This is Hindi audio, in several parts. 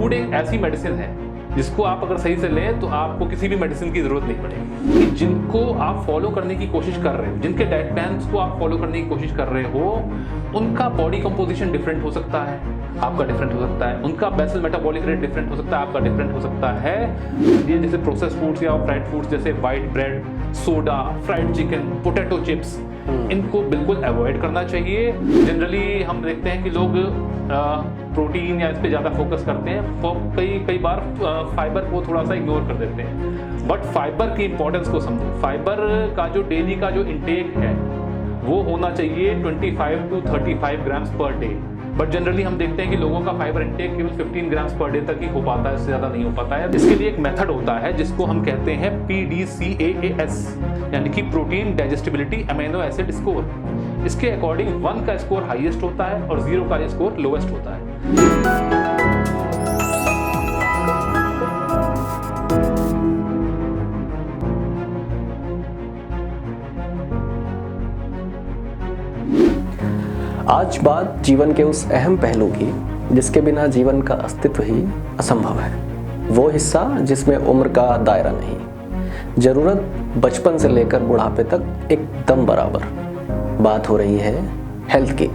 फूड एक ऐसी मेडिसिन है जिसको आप अगर सही से लें तो आपको किसी भी मेडिसिन की जरूरत नहीं पड़ेगी। जिनको आप फॉलो करने की कोशिश कर रहे हो, जिनके डाइट प्लान्स को आप फॉलो करने की कोशिश कर रहे हो, उनका बॉडी कंपोजिशन डिफरेंट हो सकता है, आपका डिफरेंट हो सकता है, उनका बेसल मेटाबॉलिक रेट डिफरेंट हो सकता है, आपका डिफरेंट हो सकता है। ये जैसे प्रोसेस फूड्स या फ्राइड फूड्स जैसे white bread, soda, fried chicken, potato chips, इनको बिल्कुल अवॉइड करना चाहिए। जनरली हम देखते हैं कि लोग प्रोटीन या इस पे ज़्यादा फोकस करते हैं, तो कई बार फाइबर को थोड़ा सा इग्नोर कर देते हैं। बट फाइबर की इंपॉर्टेंस को समझो। फाइबर का जो डेली का जो इंटेक है वो होना चाहिए 25 to 35 grams per day. But generally हम देखते हैं कि लोगों का फाइबर इंटेक केवल 15 ग्राम्स पर डे तक ही हो पाता है, इससे ज़्यादा नहीं हो पाता है। इसके लिए एक मेथड होता है जिसको हम कहते हैं PDCAAS, यानी कि protein digestibility amino acid score. इसके अकॉर्डिंग 1 का स्कोर हाईएस्ट होता है और 0 का स्कोर लोएस्ट होता है। आज बात जीवन के उस अहम पहलू की जिसके बिना जीवन का अस्तित्व ही असंभव है। वो हिस्सा जिसमें उम्र का दायरा नहीं, जरूरत बचपन से लेकर बुढ़ापे तक एकदम बराबर। बात हो रही है हेल्थ की,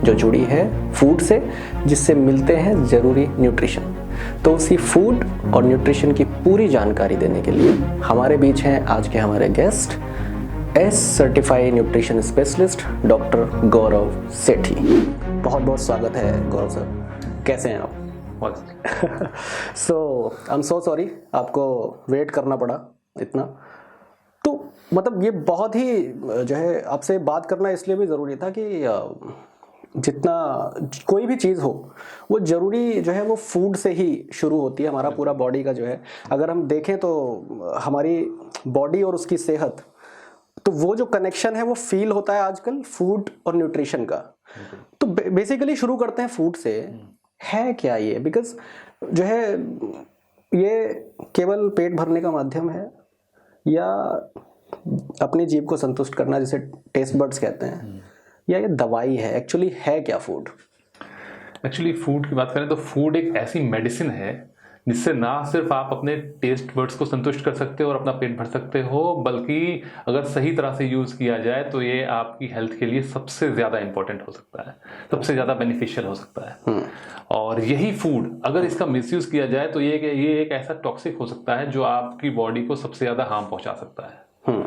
जो जुड़ी है फूड से, जिससे मिलते हैं जरूरी न्यूट्रिशन। तो उसी फूड और न्यूट्रिशन की पूरी जानकारी देने के लिए हमारे बीच हैं आज के हमारे guest, as certified nutrition specialist doctor Gaurav Sethi. बहुत बहुत स्वागत है गौरव सर, कैसे हैं आप? So I am so sorry आपको वेट करना पड़ा इतना। तो मतलब ये बहुत ही जो है आपसे बात करना इसलिए भी ज़रूरी था कि जितना कोई भी चीज़ हो वो ज़रूरी जो है वो फूड से ही शुरू होती है। हमारा पूरा बॉडी का जो है, अगर हम देखें तो हमारी बॉडी और उसकी सेहत, तो वो जो कनेक्शन है वो फील होता है आजकल फूड और न्यूट्रिशन का। तो बेसिकली शुरू करते हैं फूड से। है क्या ये? बिकॉज जो है ये केवल पेट भरने का माध्यम है या अपनी जीभ को संतुष्ट करना, जिसे टेस्ट बड्स कहते हैं, या ये दवाई है? एक्चुअली है क्या फूड? एक्चुअली फूड की बात करें तो फूड एक ऐसी मेडिसिन है जिससे ना सिर्फ आप अपने टेस्ट बड्स को संतुष्ट कर सकते हो और अपना पेट भर सकते हो, बल्कि अगर सही तरह से यूज़ किया जाए तो ये आपकी हेल्थ के लिए सबसे ज़्यादा इंपॉर्टेंट हो सकता है, सबसे ज़्यादा बेनिफिशियल हो सकता है। और यही फूड अगर इसका मिसयूज़ किया जाए तो ये एक ऐसा टॉक्सिक हो सकता है जो आपकी बॉडी को सबसे ज़्यादा हार्म पहुँचा सकता है।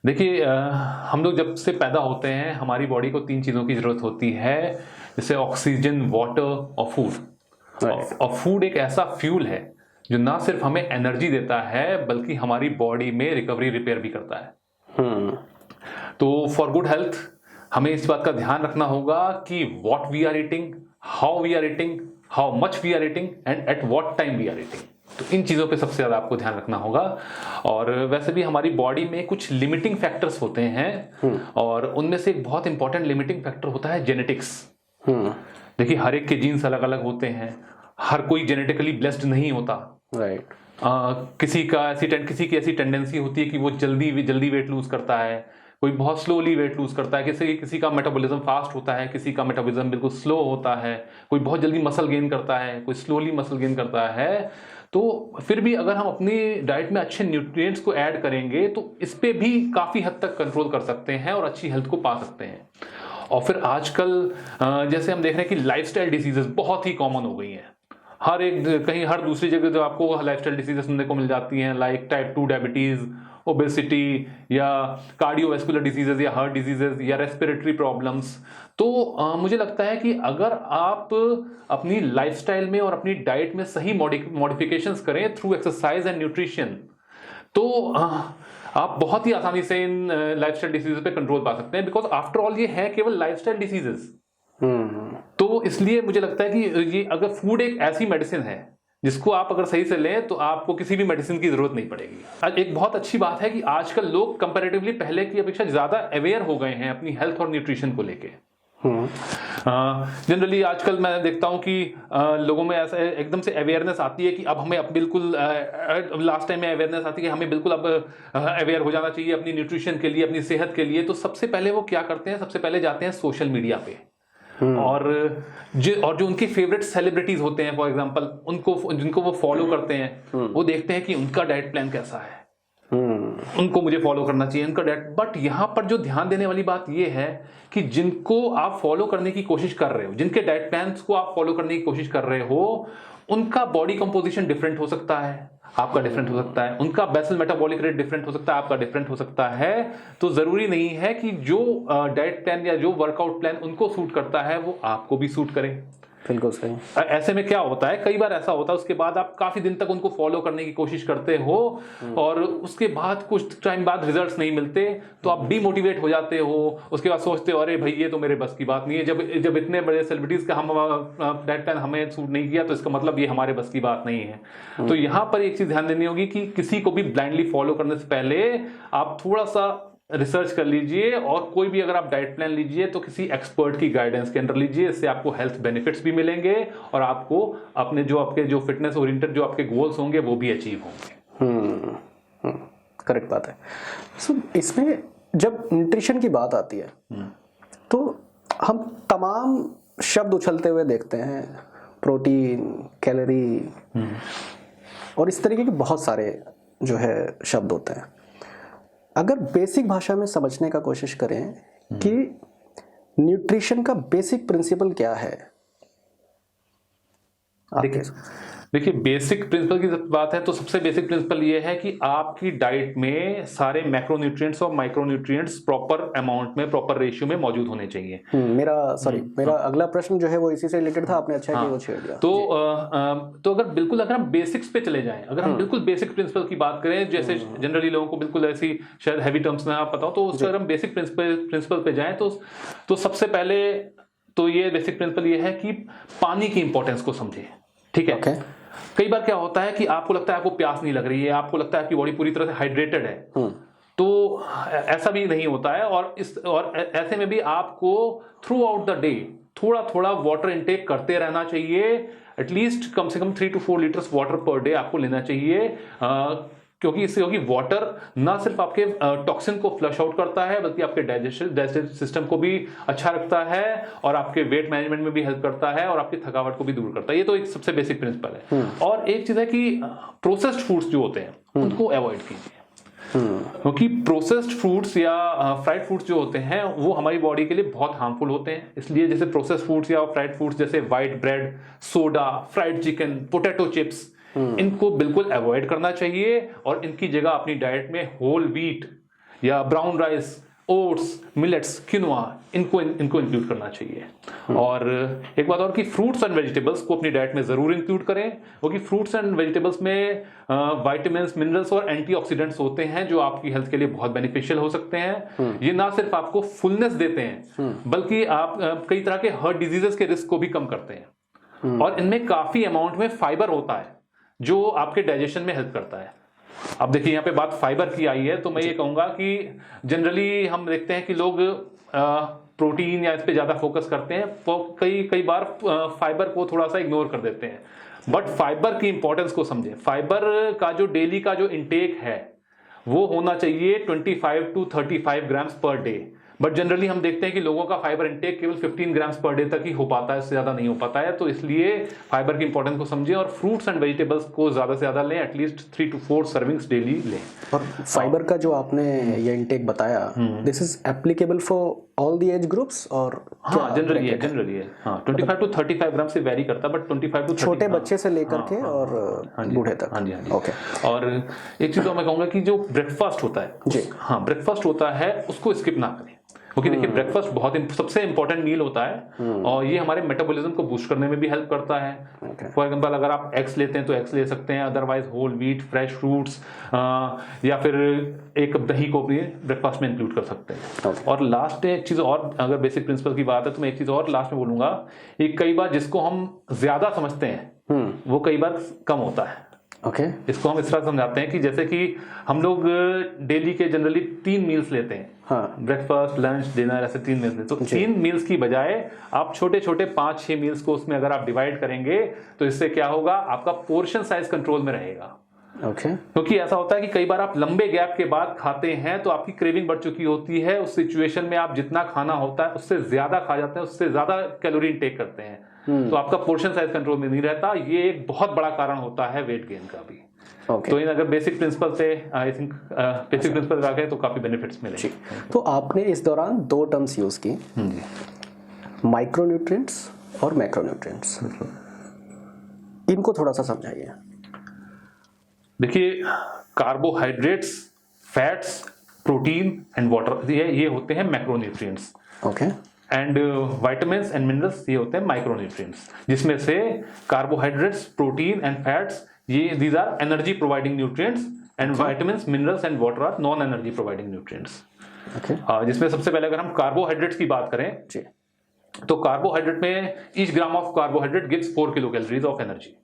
देखिए, हम लोग जब से पैदा होते हैं हमारी बॉडी को 3 चीज़ों की ज़रूरत होती है, जैसे ऑक्सीजन, वाटर और फूड। और फूड एक ऐसा फ्यूल है जो ना सिर्फ हमें एनर्जी देता है बल्कि हमारी बॉडी में रिकवरी, रिपेयर भी करता है। तो फॉर गुड हेल्थ हमें इस बात का ध्यान रखना होगा कि what we are eating, how we are eating, how much we are eating and at what time we are eating. तो इन चीज़ों पे सबसे ज़्यादा आपको ध्यान रखना होगा। और वैसे भी हमारी बॉडी में कुछ लिमिटिंग फैक्टर्स होते हैं और उनमें से एक बहुत इंपॉर्टेंट लिमिटिंग फैक्टर होता है जेनेटिक्स। देखिए, हर एक के जीन्स अलग अलग होते हैं, हर कोई जेनेटिकली ब्लेस्ड नहीं होता। राइट। किसी की ऐसी टेंडेंसी होती है कि वो जल्दी वेट लूज करता है, कोई बहुत स्लोली वेट लूज करता है, किसी का मेटाबॉलिज्म फास्ट होता है, किसी का मेटाबॉलिज्म बिल्कुल स्लो होता है, कोई बहुत जल्दी मसल गेन करता है, कोई स्लोली मसल गेन करता है। तो फिर भी अगर हम अपनी डाइट में अच्छे न्यूट्रिएंट्स को ऐड करेंगे तो इस पे भी काफ़ी हद तक कंट्रोल कर सकते हैं और अच्छी हेल्थ को पा सकते हैं। और फिर आजकल जैसे हम देख रहे हैं कि लाइफस्टाइल डिसीजेस बहुत ही कॉमन हो गई हैं। हर दूसरी जगह जो आपको लाइफस्टाइल डिसीजेस सुनने को मिल जाती हैं, लाइक टाइप 2 डायबिटीज़, ओबेसिटी, या कार्डियोवैस्कुलर डिजीजेज, या हार्ट डिजीजेज, या रेस्पिरेटरी प्रॉब्लम्स। तो मुझे लगता है कि अगर आप अपनी लाइफस्टाइल में और अपनी डाइट में सही मॉडिफिकेशंस करें थ्रू एक्सरसाइज एंड न्यूट्रिशन, तो आप बहुत ही आसानी से इन लाइफस्टाइल डिसीजेज पे कंट्रोल पा सकते हैं। बिकॉज आफ्टर ऑल ये है केवल लाइफस्टाइल डिसीजेज। तो इसलिए मुझे लगता है कि ये अगर फूड एक ऐसी मेडिसिन है जिसको आप अगर सही से लें तो आपको किसी भी मेडिसिन की जरूरत नहीं पड़ेगी। एक बहुत अच्छी बात है कि आजकल लोग कंपैरेटिवली पहले की अपेक्षा ज्यादा अवेयर हो गए हैं अपनी हेल्थ और न्यूट्रिशन को लेके। जनरली आजकल मैं देखता हूं कि लोगों में ऐसा एकदम से अवेयरनेस आती है कि अब हमें अब बिल्कुल लास्ट टाइम में अवेयरनेस आती है कि हमें बिल्कुल अब अवेयर हो जाना चाहिए अपनी न्यूट्रिशन के लिए, अपनी सेहत के लिए। तो सबसे पहले वो क्या करते हैं, सबसे पहले जाते हैं सोशल मीडिया पे और जो उनके फेवरेट सेलिब्रिटीज होते हैं फॉर एग्जांपल, जिनको वो फॉलो करते हैं, वो देखते हैं कि उनका डाइट प्लान कैसा है, उनको मुझे फॉलो करना चाहिए उनका डाइट। बट यहाँ पर जो ध्यान देने वाली बात ये है कि जिनको आप फॉलो करने की कोशिश कर रहे हो, जिनके डाइट प्लान्स को आप फॉलो करने की कोशिश कर रहे हो, उनका बॉडी कंपोजिशन डिफरेंट हो सकता है, आपका डिफरेंट हो सकता है, उनका बेसल मेटाबॉलिक रेट डिफरेंट हो सकता है, आपका डिफरेंट हो सकता है। तो जरूरी नहीं है कि जो डाइट प्लान या जो वर्कआउट प्लान उनको सूट करता है वो आपको भी सूट करे। बिल्कुल सही। ऐसे में क्या होता है, कई बार ऐसा होता है उसके बाद आप काफी दिन तक उनको फॉलो करने की कोशिश करते हो और उसके बाद कुछ टाइम बाद रिजल्ट्स नहीं मिलते, तो आप डीमोटिवेट हो जाते हो। उसके बाद सोचते हो अरे भाई ये तो मेरे बस की बात नहीं है, जब इतने बड़े सेलिब्रिटीज का हम डाइट प्लान हमें सूट नहीं किया तो इसका मतलब ये हमारे बस की बात नहीं है। तो यहाँ पर एक चीज ध्यान देनी होगी कि किसी को भी ब्लाइंडली फॉलो करने से पहले आप थोड़ा सा रिसर्च कर लीजिए, और कोई भी अगर आप डाइट प्लान लीजिए तो किसी एक्सपर्ट की गाइडेंस के अंडर लीजिए। इससे आपको हेल्थ बेनिफिट्स भी मिलेंगे और आपको अपने जो फिटनेस ओरिएंटेड जो आपके गोल्स होंगे वो भी अचीव होंगे। करेक्ट बात है। सो इसमें जब न्यूट्रिशन की बात आती है तो हम तमाम शब्द उछलते हुए देखते हैं, प्रोटीन, कैलोरी और इस तरीके के बहुत सारे जो है शब्द होते हैं। अगर बेसिक भाषा में समझने का कोशिश करें कि न्यूट्रिशन का बेसिक प्रिंसिपल क्या है, देखिए बेसिक प्रिंसिपल की जब बात है तो सबसे बेसिक प्रिंसिपल ये है कि आपकी डाइट में सारे मैक्रोन्यूट्रिएंट्स और माइक्रोन्यूट्रिएंट्स प्रॉपर अमाउंट में, प्रॉपर रेशियो में मौजूद होने चाहिए। मेरा अगला प्रश्न जो है वो इसी से रिलेटेड था, आपने अच्छा किया वो छेड़ दिया। तो अगर हम बेसिक्स पे चले जाएं, अगर हम बिल्कुल बेसिक प्रिंसिपल की बात करें, जैसे जनरली लोगों को बिल्कुल ऐसी शायद हैवी टर्म्स ना पता हो, तो उसका अगर हम बेसिक प्रिंसिपल पे जाएं तो सबसे पहले तो ये बेसिक प्रिंसिपल ये है कि पानी की इंपॉर्टेंस को समझे। ठीक है। कई बार क्या होता है कि आपको लगता है आपको प्यास नहीं लग रही है, आपको लगता है आपकी बॉडी पूरी तरह से हाइड्रेटेड है, तो ऐसा भी नहीं होता है। और ऐसे में भी आपको थ्रू आउट द डे थोड़ा थोड़ा वाटर इनटेक करते रहना चाहिए। एटलीस्ट कम से कम 3 to 4 litres water per day आपको लेना चाहिए, क्योंकि वाटर ना सिर्फ आपके टॉक्सिन को फ्लश आउट करता है बल्कि आपके डाइजेस्टिव सिस्टम को भी अच्छा रखता है और आपके वेट मैनेजमेंट में भी हेल्प करता है और आपकी थकावट को भी दूर करता है। ये तो एक सबसे बेसिक प्रिंसिपल है। और एक चीज है कि प्रोसेस्ड फूड्स जो होते हैं उनको अवॉइड कीजिए, क्योंकि प्रोसेस्ड फूड्स या फ्राइड फूड्स जो होते हैं वो हमारी बॉडी के लिए बहुत हार्मफुल होते हैं। इसलिए जैसे प्रोसेस्ड फूड्स या फ्राइड फूड्स जैसे white bread, soda, fried chicken, potato chips, इनको बिल्कुल अवॉइड करना चाहिए और इनकी जगह अपनी डाइट में होल व्हीट या brown rice, oats, millets, quinoa, इनको इंक्लूड करना चाहिए। और एक बात और कि फ्रूट्स एंड वेजिटेबल्स को अपनी डाइट में जरूर इंक्लूड करें, क्योंकि फ्रूट्स एंड वेजिटेबल्स में विटामिन्स, मिनरल्स और एंटीऑक्सीडेंट्स होते हैं जो आपकी हेल्थ के लिए बहुत बेनिफिशियल हो सकते हैं। ये ना सिर्फ आपको फुलनेस देते हैं बल्कि आप कई तरह के हार्ट डिजीजेस के रिस्क को भी कम करते हैं। और इनमें काफी अमाउंट में फाइबर होता है जो आपके डाइजेशन में हेल्प करता है। अब देखिए यहाँ पे बात फाइबर की आई है, तो मैं ये कहूंगा कि जनरली हम देखते हैं कि लोग प्रोटीन या इस पे ज्यादा फोकस करते हैं, तो कई बार फाइबर को थोड़ा सा इग्नोर कर देते हैं। बट फाइबर की इंपॉर्टेंस को समझें। फाइबर का जो डेली का जो इंटेक है वो होना चाहिए 25 to 35 grams per day. But generally हम देखते हैं कि लोगों का फाइबर इंटेक केवल 15 ग्राम्स पर डे तक ही हो पाता है, इससे ज्यादा नहीं हो पाता है। तो इसलिए फाइबर की इंपॉर्टेंस को समझें और फ्रूट्स एंड वेजिटेबल्स को ज्यादा से ज्यादा लें, एटलीस्ट 3 to 4 सर्विंग्स डेली लें। और फाइबर का जो आपने ये इंटेक बताया, this is applicable for all the age groups? और हाँ, जनरली है। हाँ, 25 to 35 ग्राम से वेरी करता है, बट 25 to 30 छोटे बच्चे से लेकर के और बूढ़े तक। हाँ जी। ओके। और एक चीज तो मैं कहूंगा कि जो ब्रेकफास्ट होता है जी, हाँ, ब्रेकफास्ट होता है उसको स्किप ना करें, क्योंकि देखिए ब्रेकफास्ट सबसे इंपॉर्टेंट मील होता है और ये हमारे मेटाबॉलिज्म को बूस्ट करने में भी हेल्प करता है। फॉर एग्जांपल अगर आप एग्स लेते हैं तो एग्स ले सकते हैं, otherwise whole wheat, fresh fruits या फिर एक दही को भी ब्रेकफास्ट में इंक्लूड कर सकते हैं। और लास्ट एक चीज और, अगर बेसिक प्रिंसिपल की बात है तो मैं एक चीज और लास्ट में बोलूंगा, कई बार जिसको हम ज्यादा समझते हैं वो कई बार कम होता है। इसको हम इस तरह समझाते हैं कि जैसे कि हम लोग डेली के जनरली 3 मील्स लेते हैं, ब्रेकफास्ट, लंच, डिनर, ऐसे 3 मील्स लेते हैं। तो 3 मील्स की बजाय आप छोटे छोटे 5-6 मील्स को उसमें अगर आप डिवाइड करेंगे तो इससे क्या होगा, आपका पोर्शन साइज कंट्रोल में रहेगा। ओके। क्योंकि ऐसा होता है कि कई बार आप लंबे गैप के बाद खाते हैं तो आपकी क्रेविंग बढ़ चुकी होती है, उस सिचुएशन में आप जितना खाना होता है उससे ज्यादा खा जाते हैं, उससे ज्यादा कैलोरी इनटेक करते हैं, तो आपका पोर्शन साइज कंट्रोल में नहीं रहता। ये एक बहुत बड़ा कारण होता है वेट गेन का भी। तो इन अगर बेसिक प्रिंसिपल से आई थिंक बेसिक प्रिंसिपल आ गए तो काफी बेनिफिट्स मिलेंगे। तो आपने इस दौरान 2 टर्म्स यूज की, माइक्रोन्यूट्रिएंट्स और मैक्रोन्यूट्रिएंट्स, इनको थोड़ा सा समझाइए। देखिए, carbohydrates, fats, protein and water, ये होते हैं macronutrients. Okay. And vitamins and minerals, ये होते हैं माइक्रोन्यूट्रिएंट्स, जिसमें से कार्बोहाइड्रेट्स, प्रोटीन एंड फैट्स, ये these are energy providing nutrients, and vitamins, minerals and water are non energy providing nutrients. Okay. जिसमें सबसे पहले अगर हम कार्बोहाइड्रेट्स की बात करें जी, तो कार्बोहाइड्रेट में each gram of carbohydrate gives 4 kilo calories of energy,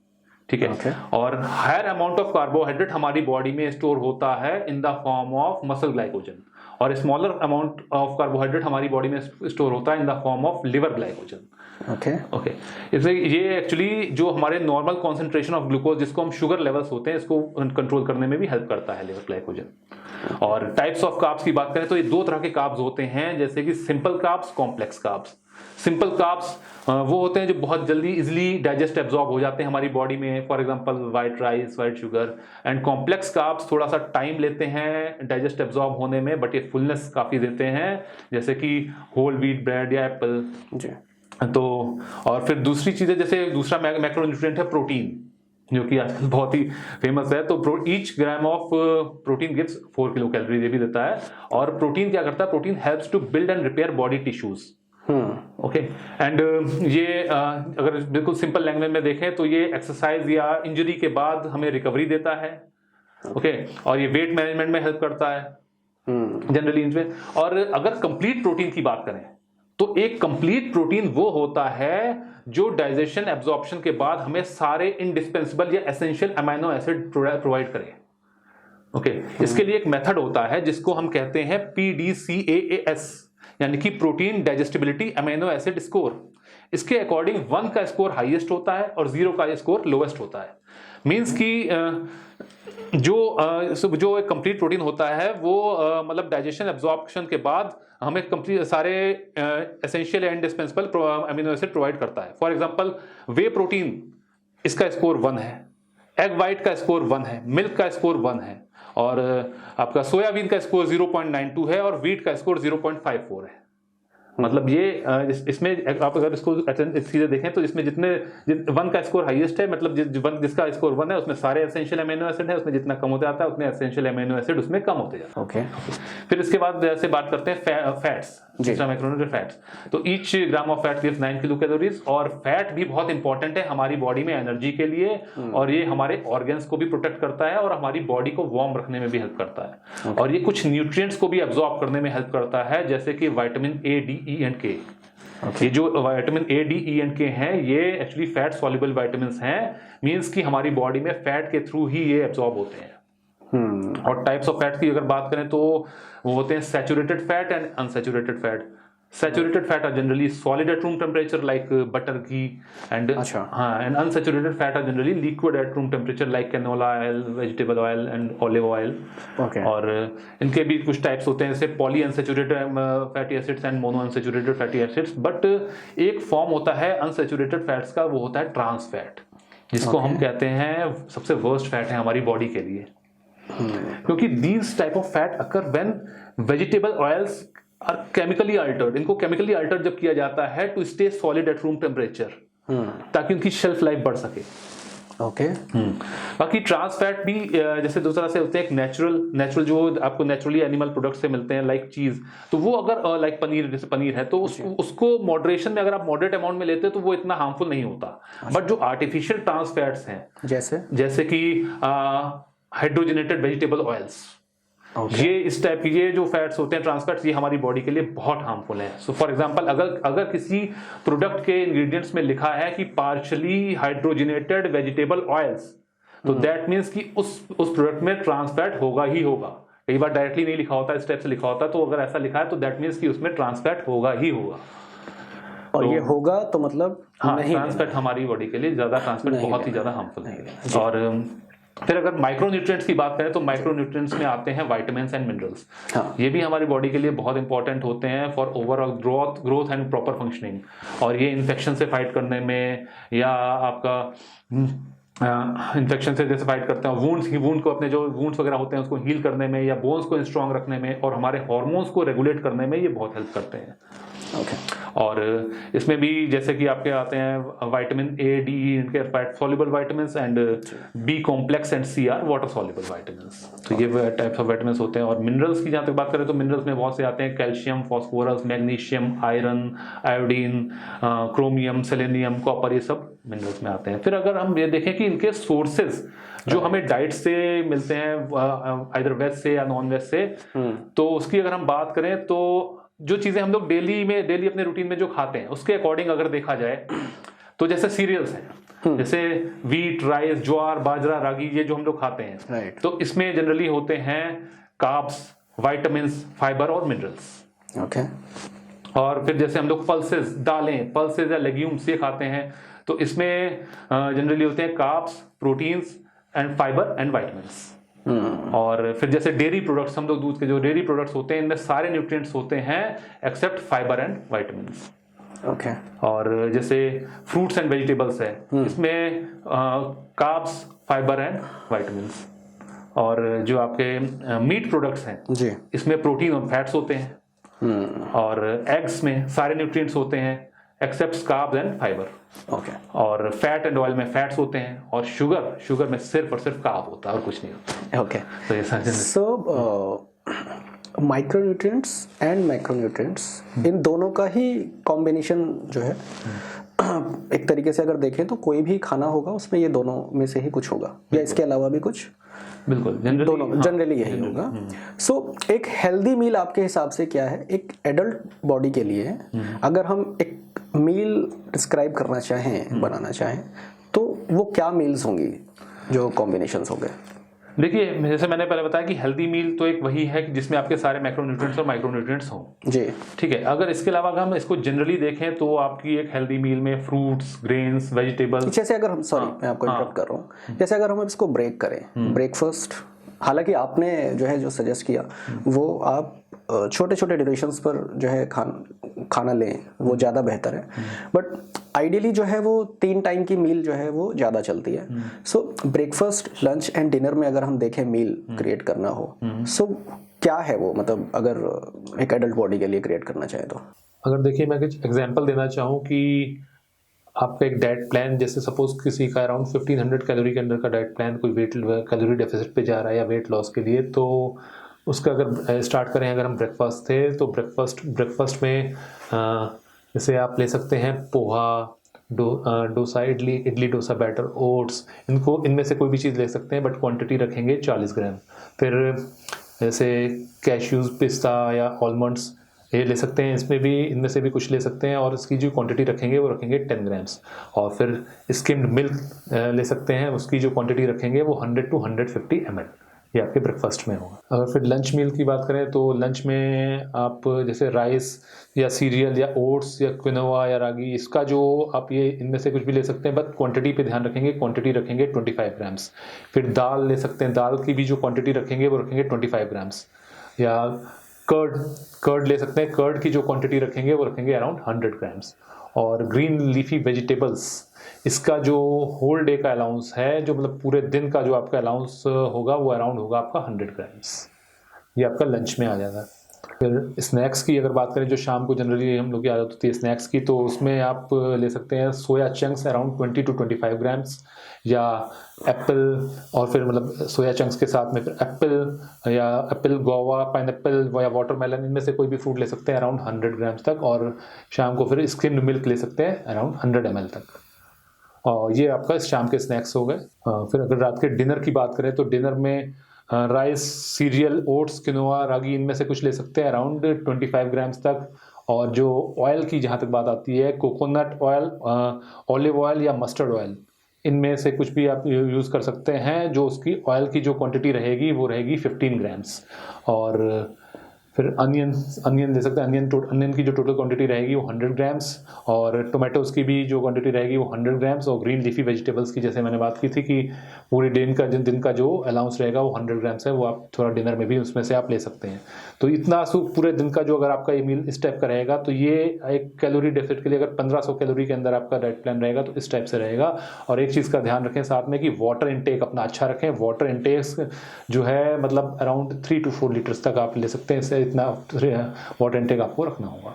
ठीक है। Okay. और हायर अमाउंट ऑफ कार्बोहाइड्रेट हमारी बॉडी में स्टोर होता है इन the form of muscle glycogen, और स्मॉलर अमाउंट ऑफ कार्बोहाइड्रेट हमारी बॉडी में स्टोर होता है इन the form of liver glycogen. Okay. Okay, इसलिए ये एक्चुअली जो हमारे नॉर्मल कॉन्सेंट्रेशन ऑफ ग्लूकोज, जिसको हम शुगर लेवल्स होते हैं, इसको कंट्रोल करने में भी हेल्प करता है लिवर ग्लाइकोजन। और टाइप्स ऑफ कार्ब्स की बात करें तो ये 2 तरह के कार्ब्स होते हैं, जैसे कि simple carbs, complex carbs. Simple carbs वो होते हैं जो बहुत जल्दी इजिली डाइजेस्ट एब्जॉर्ब हो जाते हैं हमारी बॉडी में, for example white rice, white sugar. And complex carbs थोड़ा सा टाइम लेते हैं डाइजेस्ट एब्जॉर्ब होने में, बट ये फुलनेस काफी देते हैं, जैसे कि होल व्हीट ब्रेड या एप्पल जी। तो और फिर दूसरी चीजें, जैसे दूसरा मैक्रोन्यूट्रिएंट है प्रोटीन, जो कि आजकल बहुत ही फेमस है। तो each gram of protein gives 4 kilo calorie, ये भी देता है। और प्रोटीन क्या करता है, protein helps to build and repair body tissues. Okay, and ये अगर बिल्कुल सिंपल लैंग्वेज में देखें तो ये एक्सरसाइज या इंजरी के बाद हमें रिकवरी देता है। ओके, और ये वेट मैनेजमेंट में हेल्प करता है जनरली इनमें। और अगर कंप्लीट प्रोटीन की बात करें तो एक कंप्लीट प्रोटीन वो होता है जो डाइजेशन एब्जॉर्प्शन के बाद हमें सारे इंडिस्पेंसिबल या एसेंशियल अमाइनो एसिड प्रोवाइड करे। ओके, इसके लिए एक मेथड होता है जिसको हम कहते हैं PDCAAS, यानी कि protein digestibility amino acid score. इसके अकॉर्डिंग 1 का स्कोर हाईएस्ट होता है और 0 का स्कोर लोवेस्ट होता है। मींस कि जो एक कंप्लीट प्रोटीन होता है वो मतलब डाइजेशन एब्जॉर्प्शन के बाद हमें कंप्लीट सारे essential and indispensable amino acid provide करता है। फॉर एग्जांपल वे प्रोटीन, इसका स्कोर 1 है, एग वाइट का स्कोर 1 है, मिल्क का स्कोर 1 है, और आपका सोयाबीन का स्कोर 0.92 है और व्हीट का स्कोर 0.54 है। मतलब ये इसमें आप अगर इसको सीधे देखें तो इसमें जितने 1 का स्कोर हाईएस्ट है, मतलब जिसका स्कोर 1 है उसमें सारे एसेंशियल अमीनो एसिड है, उसमें जितना कम होता जाता है उतने एसेंशियल अमीनो एसिड उसमें कम होते जाते हैं। ओके। फिर इसके बाद जैसे बात करते हैं फैट्स, दूसरा मैक्रोन्यूट्रिएंट फैट्स। तो each gram of fat gives 9 kilo calories. और फैट भी बहुत इंपॉर्टेंट है हमारी बॉडी में एनर्जी के लिए, और ये हमारे ऑर्गन्स को भी प्रोटेक्ट करता है और हमारी बॉडी को वार्म रखने में भी हेल्प करता है। और ये कुछ न्यूट्रिएंट्स को भी एब्जॉर्ब करने में हेल्प करता है, जैसे कि vitamin A, D, E and K। ये जो vitamin A, D, E and K हैं, ये एक्चुअली फैट सॉल्युबल विटामिन्स हैं। मींस कि हमारी बॉडी में फैट के थ्रू ही ये एब्जॉर्ब होते हैं। और टाइप्स ऑफ फैट की अगर बात करें तो वो होते हैं saturated fat and unsaturated fat. Saturated fat are generally solid at room temperature like butter, ghee, and and unsaturated fat are generally liquid at room temperature like canola oil, vegetable oil, and olive oil. Okay. और इनके भी कुछ टाइप्स होते हैं, जैसे poly unsaturated fatty acids and mono unsaturated fatty acids. But एक फॉर्म होता है अनसेचुरेटेड फैट्स का, वो होता है ट्रांस फैट, जिसको हम कहते हैं सबसे वर्स्ट फैट है हमारी बॉडी के लिए। क्योंकि these type of fat occur when vegetable oils are chemically altered. इनको केमिकली अल्टर्ड जब किया जाता है to stay solid at room temperature, ताकि उनकी शेल्फ लाइफ बढ़ सके। ओके। बाकी ट्रांस फैट भी जैसे दूसरा से होते हैं, एक नेचुरल जो आपको नेचुरली एनिमल प्रोडक्ट से मिलते हैं लाइक चीज, तो वो अगर लाइक पनीर, जैसे पनीर है तो उसको मॉडरेशन में अगर आप मॉडरेट अमाउंट में लेते हैं तो वो इतना हार्मफुल नहीं होता। बट जो आर्टिफिशियल ट्रांस फैट्स हैं, जैसे कि हाइड्रोजनेटेड वेजिटेबल ऑयल्स, ये इस टाइप की ये जो फैट्स होते हैं ट्रांस फैट्स, ये हमारी बॉडी के लिए बहुत हार्मफुल है। सो फॉर एग्जांपल अगर किसी प्रोडक्ट के इंग्रेडिएंट्स में लिखा है कि पार्शियली हाइड्रोजनेटेड वेजिटेबल ऑयल्स, तो दैट मींस कि उस प्रोडक्ट में ट्रांस फैट होगा ही होगा। कई बार डायरेक्टली नहीं लिखा होता, इस टाइप से लिखा होता है, तो अगर ऐसा लिखा है तो दैट मींस कि उसमें ट्रांस फैट होगा ही होगा। और ये होगा तो मतलब नहीं, ट्रांस फैट हमारी बॉडी के लिए ज्यादा, ट्रांस फैट बहुत ही ज्यादा हार्मफुल है। और फिर अगर माइक्रोन्यूट्रिएंट्स की बात करें तो माइक्रोन्यूट्रिएंट्स में आते हैं विटामिन्स एंड मिनरल्स। हाँ। ये भी हमारी बॉडी के लिए बहुत इंपॉर्टेंट होते हैं for overall growth and proper functioning. और ये इन्फेक्शन से फाइट करने में, या आपका इन्फेक्शन से जैसे फाइट करते हैं, वूंड को, अपने जो वूंड्स वगैरह होते हैं उसको हील करने में, या बोन्स को स्ट्रांग रखने में, और हमारे हार्मोन्स को रेगुलेट करने में ये बहुत हेल्प करते हैं। और इसमें भी जैसे कि आपके आते हैं विटामिन ए, डी, इनके fat soluble vitamins, and B complex and C are water soluble vitamins. तो ये टाइप्स ऑफ विटामिन्स होते हैं। और मिनरल्स की जहाँ तक बात करें तो मिनरल्स में बहुत से आते हैं, calcium, phosphorus, magnesium, iron, iodine, chromium, selenium, copper, ये सब मिनरल्स में आते हैं। फिर अगर हम ये देखें कि इनके सोर्सेज जो हमें डाइट से मिलते हैं, आइदर वेज से या नॉन वेज से, तो उसकी अगर हम बात करें तो जो चीजें हम लोग डेली अपने रूटीन में जो खाते हैं उसके अकॉर्डिंग अगर देखा जाए तो जैसे सीरियल्स हैं, जैसे वीट, राइस, ज्वार, बाजरा, रागी, ये जो हम लोग खाते हैं, तो इसमें जनरली होते हैं कार्ब्स, विटामिन्स, फाइबर और मिनरल्स। ओके। और फिर जैसे हम लोग पल्सेस, दालें, पल्सेस या लेग्यूम्स ये खाते हैं, तो इसमें जनरली होते हैं carbs, proteins and fibre and vitamins. और फिर जैसे डेयरी प्रोडक्ट्स, हम लोग दूध के जो डेयरी प्रोडक्ट्स होते हैं, इनमें सारे न्यूट्रिएंट्स होते हैं except fibre and vitamins. Okay. और जैसे फ्रूट्स एंड वेजिटेबल्स है, इसमें कार्ब्स, फाइबर एंड विटामिन्स। और जो आपके मीट प्रोडक्ट्स हैं जी, इसमें प्रोटीन और फैट्स होते हैं। और एग्स में सारे न्यूट्रिएंट्स होते हैं except carbs and fibre. Okay. और फैट एंड ऑयल में फैट्स होते हैं। और शुगर में सिर्फ और सिर्फ कार्ब होता है और कुछ नहीं होता। ओके। तो ये सारे सो माइक्रोन्यूट्रिएंट्स एंड मैक्रोन्यूट्रिएंट्स, इन दोनों का ही कॉम्बिनेशन जो है, एक तरीके से अगर देखें तो कोई भी खाना होगा उसमें ये दोनों में से ही कुछ होगा, या इसके अलावा भी कुछ? बिल्कुल, दोनों जनरली यही होगा। सो एक हेल्दी मील आपके हिसाब से क्या है एक एडल्ट बॉडी के लिए? अगर हम एक मील डिस्क्राइब करना चाहें, बनाना चाहें, तो वो क्या मील्स होंगी जो कॉम्बिनेशंस होंगे? देखिए, जैसे मैंने पहले बताया कि हेल्दी मील तो एक वही है कि जिसमें आपके सारे मैक्रोन्यूट्रिएंट्स और माइक्रोन्यूट्रिएंट्स हों। जी, ठीक है। अगर इसके अलावा अगर हम इसको जनरली देखें तो आपकी एक हेल्दी मील में फ्रूट्स, ग्रेन्स, वेजिटेबल्स, जैसे अगर हम, सॉरी मैं आपको इंटरप्ट कर रहा हूँ, जैसे अगर हम इसको ब्रेक करें, ब्रेकफास्ट, हालांकि आपने जो है जो सजेस्ट किया वो आप छोटे छोटे ड्यूरेशंस पर जो है खाना लें, वो ज़्यादा बेहतर है। बट आइडियली जो है वो 3 टाइम की मील जो है वो ज़्यादा चलती है। सो ब्रेकफास्ट, लंच एंड डिनर में अगर हम देखें मील क्रिएट करना हो, सो क्या है वो, मतलब अगर एक एडल्ट बॉडी के लिए क्रिएट करना चाहे तो? अगर देखिए, मैं कुछ एग्जांपल देना चाहूँ कि आपका एक डाइट प्लान, जैसे सपोज किसी का अराउंड 1500 कैलोरी के अंदर का डाइट प्लान, कोई वेट कैलोरी डेफिसिट पे जा रहा है या वेट लॉस के लिए, तो उसका अगर स्टार्ट करें, अगर हम ब्रेकफास्ट थे तो ब्रेकफास्ट में जैसे आप ले सकते हैं पोहा, डोसा, इडली डोसा बैटर, ओट्स, इनमें से कोई भी चीज़ ले सकते हैं, बट क्वांटिटी रखेंगे 40 ग्राम। फिर जैसे कैश्यूज, पिस्ता या आलमंड्स ये ले सकते हैं, इनमें से भी कुछ ले सकते हैं, और इसकी जो क्वांटिटी रखेंगे वो रखेंगे 10 ग्राम्स। और फिर स्किम्ड मिल्क ले सकते हैं, उसकी जो क्वांटिटी रखेंगे वो 100 to 150 ml, ये आपके ब्रेकफास्ट में होगा। अगर फिर लंच मील की बात करें तो लंच में आप जैसे राइस या सीरियल या ओट्स या क्विनोआ या रागी, इसका जो आप ये इनमें से कुछ भी ले सकते हैं, बट क्वांटिटी पे ध्यान रखेंगे, क्वांटिटी रखेंगे 25 ग्राम्स। फिर दाल ले सकते हैं, दाल की भी जो क्वांटिटी रखेंगे वो रखेंगे 25 ग्राम्स। या कर्ड ले सकते हैं, कर्ड की जो क्वांटिटी रखेंगे वो रखेंगे अराउंड 100 ग्राम्स। और ग्रीन लीफी वेजिटेबल्स, इसका जो होल डे का अलाउंस है, जो मतलब पूरे दिन का जो आपका अलाउंस होगा वो अराउंड होगा आपका 100 ग्राम्स। ये आपका लंच में आ जाएगा। फिर स्नैक्स की अगर बात करें, जो शाम को जनरली हम लोग की आदत होती है स्नैक्स की, तो उसमें आप ले सकते हैं soya chunks around 20 to 25 grams, या एप्पल, और फिर मतलब सोया चंक्स के साथ में फिर एप्पल, गोवा, पाइनएप्पल या वाटरमेलन, इनमें से कोई भी फ्रूट ले सकते हैं अराउंड 100 ग्राम्स तक। और शाम को फिर स्किम्ड मिल्क ले सकते हैं अराउंड 100 ml तक। और ये आपका शाम के स्नैक्स हो गए। फिर अगर रात के डिनर की बात करें तो डिनर में राइस, सीरियल, ओट्स, किनोआ, रागी, इनमें से कुछ ले सकते हैं अराउंड 25 ग्राम्स तक। और जो ऑयल की जहाँ तक बात आती है, कोकोनट ऑयल, ऑलिव ऑयल या मस्टर्ड ऑयल, इनमें से कुछ भी आप यूज़ कर सकते हैं। जो उसकी ऑयल की जो क्वांटिटी रहेगी वो रहेगी 15 ग्राम्स। और फिर अनियन ले सकते हैं। अनियन की जो टोटल क्वांटिटी रहेगी वो 100 ग्राम्स, और टोमेटोज़ की भी जो क्वांटिटी रहेगी वो 100 ग्राम्स, और ग्रीन लीफी वेजिटेबल्स की जैसे मैंने बात की थी कि पूरे दिन का जो अलाउंस रहेगा वो 100 ग्राम्स है, वो आप थोड़ा डिनर में भी उसमें से आप ले सकते हैं। तो इतना पूरे दिन का जो अगर आपका ये मील इस टाइप का रहेगा तो ये एक कैलोरी डेफिसिट के लिए अगर 1500 कैलोरी के अंदर आपका डाइट प्लान रहेगा तो इस टाइप से रहेगा। और एक चीज़ का ध्यान रखें साथ में कि वाटर इनटेक अपना अच्छा रखें। वाटर इनटेक जो है मतलब अराउंड 3 to 4 लीटर्स तक आप ले सकते हैं, इससे इतना वाटर इनटेक आपको रखना होगा।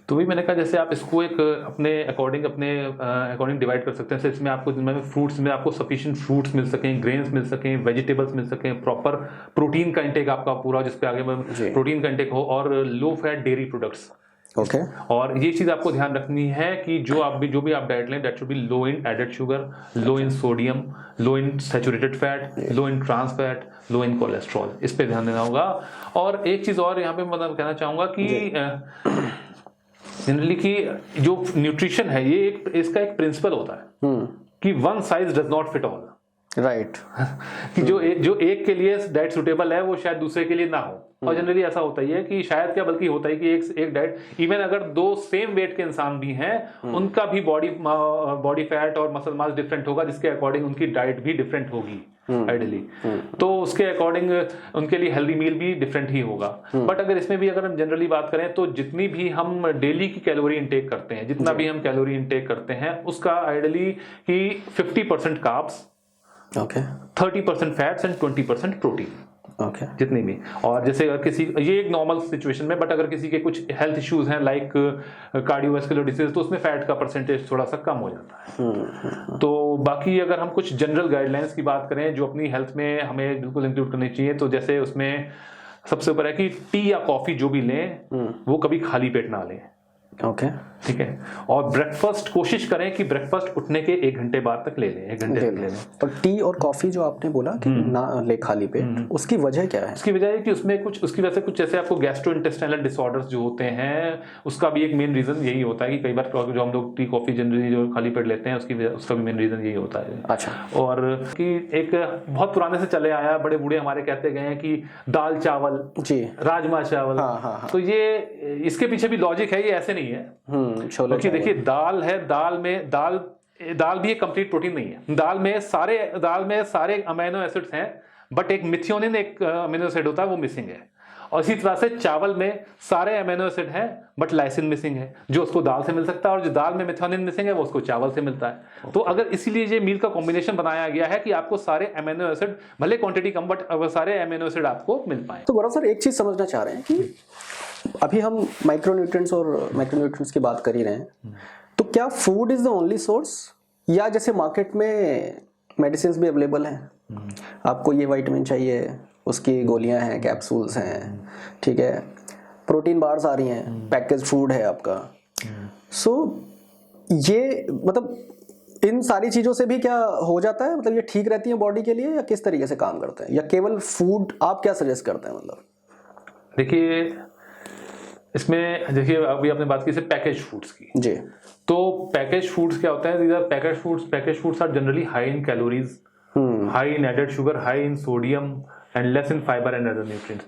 तो वही मैंने कहा जैसे आप इसको एक अपने अकॉर्डिंग डिवाइड कर सकते हैं। इसमें आपको जिनमें फ्रूट्स में आपको सफिशिएंट फ्रूट्स मिल सकें, ग्रेन्स मिल सकें, वेजिटेबल्स मिल सकें, प्रॉपर प्रोटीन का इंटेक आपका पूरा जिस पे आगे प्रोटीन का इंटेक हो, और low fat dairy products. Okay. और ये चीज आपको ध्यान रखनी है कि जो भी आप डाइट लें that should be low in added sugar, low in sodium, low in saturated fat, low in trans fat, low in cholesterol. इस पे ध्यान देना होगा। और एक चीज और यहाँ पे मतलब कहना चाहूंगा कि जनरली कि जो न्यूट्रिशन है ये इसका एक प्रिंसिपल होता है कि one size does not fit all. Right. कि जो एक के लिए डाइट सुटेबल है वो शायद दूसरे के लिए ना हो। और जनरली ऐसा होता ही है कि शायद क्या बल्कि होता है कि एक डाइट इवन अगर 2 सेम वेट के इंसान भी हैं उनका भी बॉडी फैट और मसल मास डिफरेंट होगा, जिसके अकॉर्डिंग उनकी डाइट भी डिफरेंट होगी आइडियली। तो उसके अकॉर्डिंग उनके लिए हेल्दी मील भी डिफरेंट ही होगा। बट अगर इसमें भी अगर हम जनरली बात करें तो जितनी भी हम डेली की कैलोरी इंटेक करते हैं, जितना भी हम कैलोरी इंटेक करते हैं उसका आइडियली कि 50% carbs, 30% fats and 20% protein. Okay. जितनी भी। और जैसे अगर किसी ये एक नॉर्मल सिचुएशन में, बट अगर किसी के कुछ हेल्थ इश्यूज हैं लाइक कार्डियोवैस्कुलर डिसीज तो उसमें फैट का परसेंटेज थोड़ा सा कम हो जाता है। तो बाकी अगर हम कुछ जनरल गाइडलाइंस की बात करें जो अपनी हेल्थ में हमें बिल्कुल इंक्लूड करनी चाहिए, तो जैसे उसमें सबसे ऊपर है कि टी या कॉफी जो भी लें वो कभी खाली पेट ना लें। ओके। ठीक है। और ब्रेकफास्ट कोशिश करें कि ब्रेकफास्ट उठने के 1 घंटे बाद तक ले लें, 1 घंटे तक ले लें। पर टी और कॉफी जो आपने बोला कि ना ले खाली पेट, उसकी वजह क्या है? उसकी वजह है कि उसमें कुछ उसकी वजह से कुछ जैसे आपको गैस्ट्रोइंटेस्टाइनल डिसऑर्डर्स जो होते हैं उसका भी एक मेन रीजन यही होता है कि कई बार जो हम लोग टी कॉफी जनरली जो खाली पेट लेते हैं उसका भी मेन रीजन यही होता है। अच्छा। और कि एक बहुत पुराने से चले आया, बड़े बूढ़े हमारे कहते गए हैं कि दाल चावल जी, राजमा चावल। हाँ। तो ये इसके पीछे भी लॉजिक है, ये ऐसे नहीं है। क्योंकि देखिए दाल है, दाल भी एक कंप्लीट प्रोटीन नहीं है। दाल में सारे अमीनो एसिड्स हैं, बट एक मिथियोनिन एक अमीनो एसिड होता है वो मिसिंग है। और इसी तरह से चावल में सारे अमीनो एसिड हैं बट लाइसिन मिसिंग है, जो उसको दाल से मिल सकता है, और जो दाल में मिथियोनिन मिसिंग है वो उसको चावल से मिलता है। तो अगर इसीलिए ये मील का कॉम्बिनेशन बनाया गया है कि आपको सारे अमीनो एसिड, भले क्वांटिटी कम बट सारे अमीनो एसिड आपको मिल पाए। तो गौरव सर एक चीज समझना चाह रहे हैं कि अभी हम माइक्रोन्यूट्रिएंट्स और मैक्रोन्यूट्रिएंट्स की बात कर ही रहे हैं, तो क्या food is the only source, या जैसे मार्केट में मेडिसिन भी अवेलेबल हैं, आपको ये विटामिन चाहिए उसकी गोलियां हैं, कैप्सूल्स हैं, ठीक है, प्रोटीन बार्स आ रही हैं, पैकेज फूड है आपका। सो ये मतलब इन सारी चीज़ों से भी क्या हो जाता है, मतलब ये ठीक रहती है बॉडी के लिए, या किस तरीके से काम करते हैं, या केवल फूड आप क्या सजेस्ट करते हैं? मतलब देखिए इसमें देखिए अभी आपने बात की पैकेज फूड्स की जी, तो पैकेज फूड्स क्या होता है? Package foods are generally high in calories, high in added sugar, high in sodium and less in fibre and other nutrients.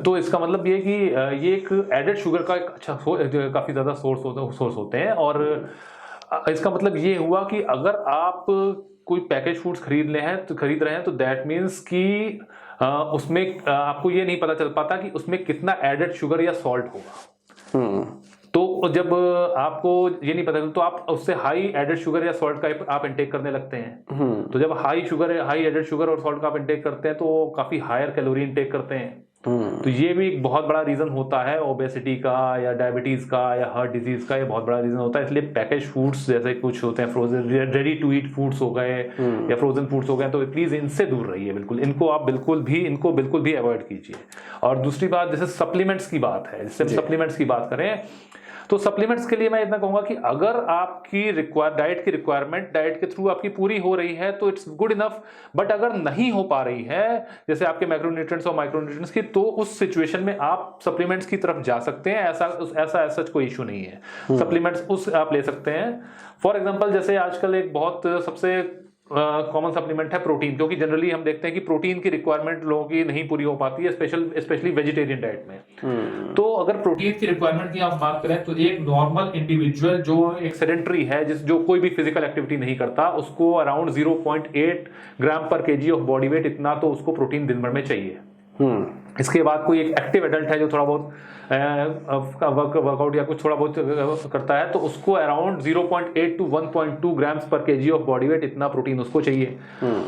तो इसका मतलब ये है कि ये एक एडेड शुगर का एक अच्छा काफ़ी ज़्यादा सोर्स होते हैं। और इसका मतलब ये हुआ कि अगर आप कोई पैकेज फूड्स खरीद रहे हैं तो दैट मीन्स कि उसमें आपको ये नहीं पता चल पाता कि उसमें कितना एडेड शुगर या सॉल्ट होगा। तो जब आपको ये नहीं पता तो आप उससे हाई एडेड शुगर या सॉल्ट का आप इंटेक करने लगते हैं। तो जब हाई एडेड शुगर और सॉल्ट का आप इंटेक करते हैं तो काफी हायर कैलोरी इंटेक करते हैं। तो ये भी एक बहुत बड़ा रीजन होता है ओबेसिटी का या डायबिटीज का या हार्ट डिजीज का, ये बहुत बड़ा रीजन होता है। इसलिए पैकेज फूड्स जैसे कुछ होते हैं, frozen ready to eat foods हो गए या फ्रोजन फूड्स हो गए, तो प्लीज इनसे दूर रहिए बिल्कुल। इनको आप बिल्कुल भी अवॉइड कीजिए। और दूसरी बात जैसे सप्लीमेंट्स की बात है, जैसे हम सप्लीमेंट्स की बात करें तो सप्लीमेंट्स के लिए मैं इतना कहूंगा कि अगर आपकी डाइट की रिक्वायरमेंट डाइट के थ्रू आपकी पूरी हो रही है तो इट्स गुड इनफ। बट अगर नहीं हो पा रही है जैसे आपके मैक्रोन्यूट्रिएंट्स और माइक्रोन्यूट्रिएंट्स की, तो उस सिचुएशन में आप सप्लीमेंट्स की तरफ जा सकते हैं। ऐसा कोई इशू नहीं है। सप्लीमेंट्स आप ले सकते हैं। फॉर एग्जाम्पल जैसे आजकल एक बहुत सबसे कॉमन सप्लीमेंट है प्रोटीन, क्योंकि जनरली हम देखते हैं कि प्रोटीन की रिक्वायरमेंट लोगों की नहीं पूरी हो पाती है, स्पेशली वेजिटेरियन डाइट में। तो अगर प्रोटीन की रिक्वायरमेंट की आप बात करें तो एक नॉर्मल इंडिविजुअल जो एक सेडेंटरी है, जो कोई भी फिजिकल एक्टिविटी नहीं करता, उसको अराउंड 0.8 ग्राम पर केजी ऑफ बॉडी वेट, इतना तो उसको प्रोटीन दिन भर में चाहिए। इसके बाद कोई एक एक्टिव एडल्ट है जो थोड़ा बहुत वर्कआउट या कुछ थोड़ा बहुत करता है, तो उसको अराउंड 0.8 to 1.2 ग्राम्स पर केजी ऑफ बॉडी वेट, इतना प्रोटीन उसको चाहिए।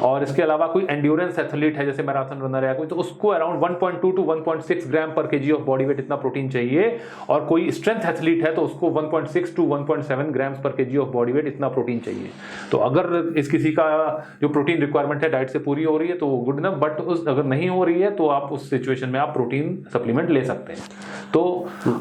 और इसके अलावा कोई एंड्योरेंस एथलीट है जैसे मैराथन रनर है कोई, तो उसको अराउंड 1.2 to 1.6 ग्राम पर केजी ऑफ बॉडी वेट, इतना प्रोटीन चाहिए। और कोई स्ट्रेंथ एथलीट है तो उसको 1.6 to 1.7 ग्राम्स पर केजी ऑफ बॉडी वेट, इतना प्रोटीन चाहिए। तो अगर इस किसी का जो प्रोटीन रिक्वायरमेंट है डाइट से पूरी हो रही है तो गुड इनफ, बट अगर नहीं हो रही है तो आप उस सिचुएशन में आप प्रोटीन सप्लीमेंट ले सकते हैं। तो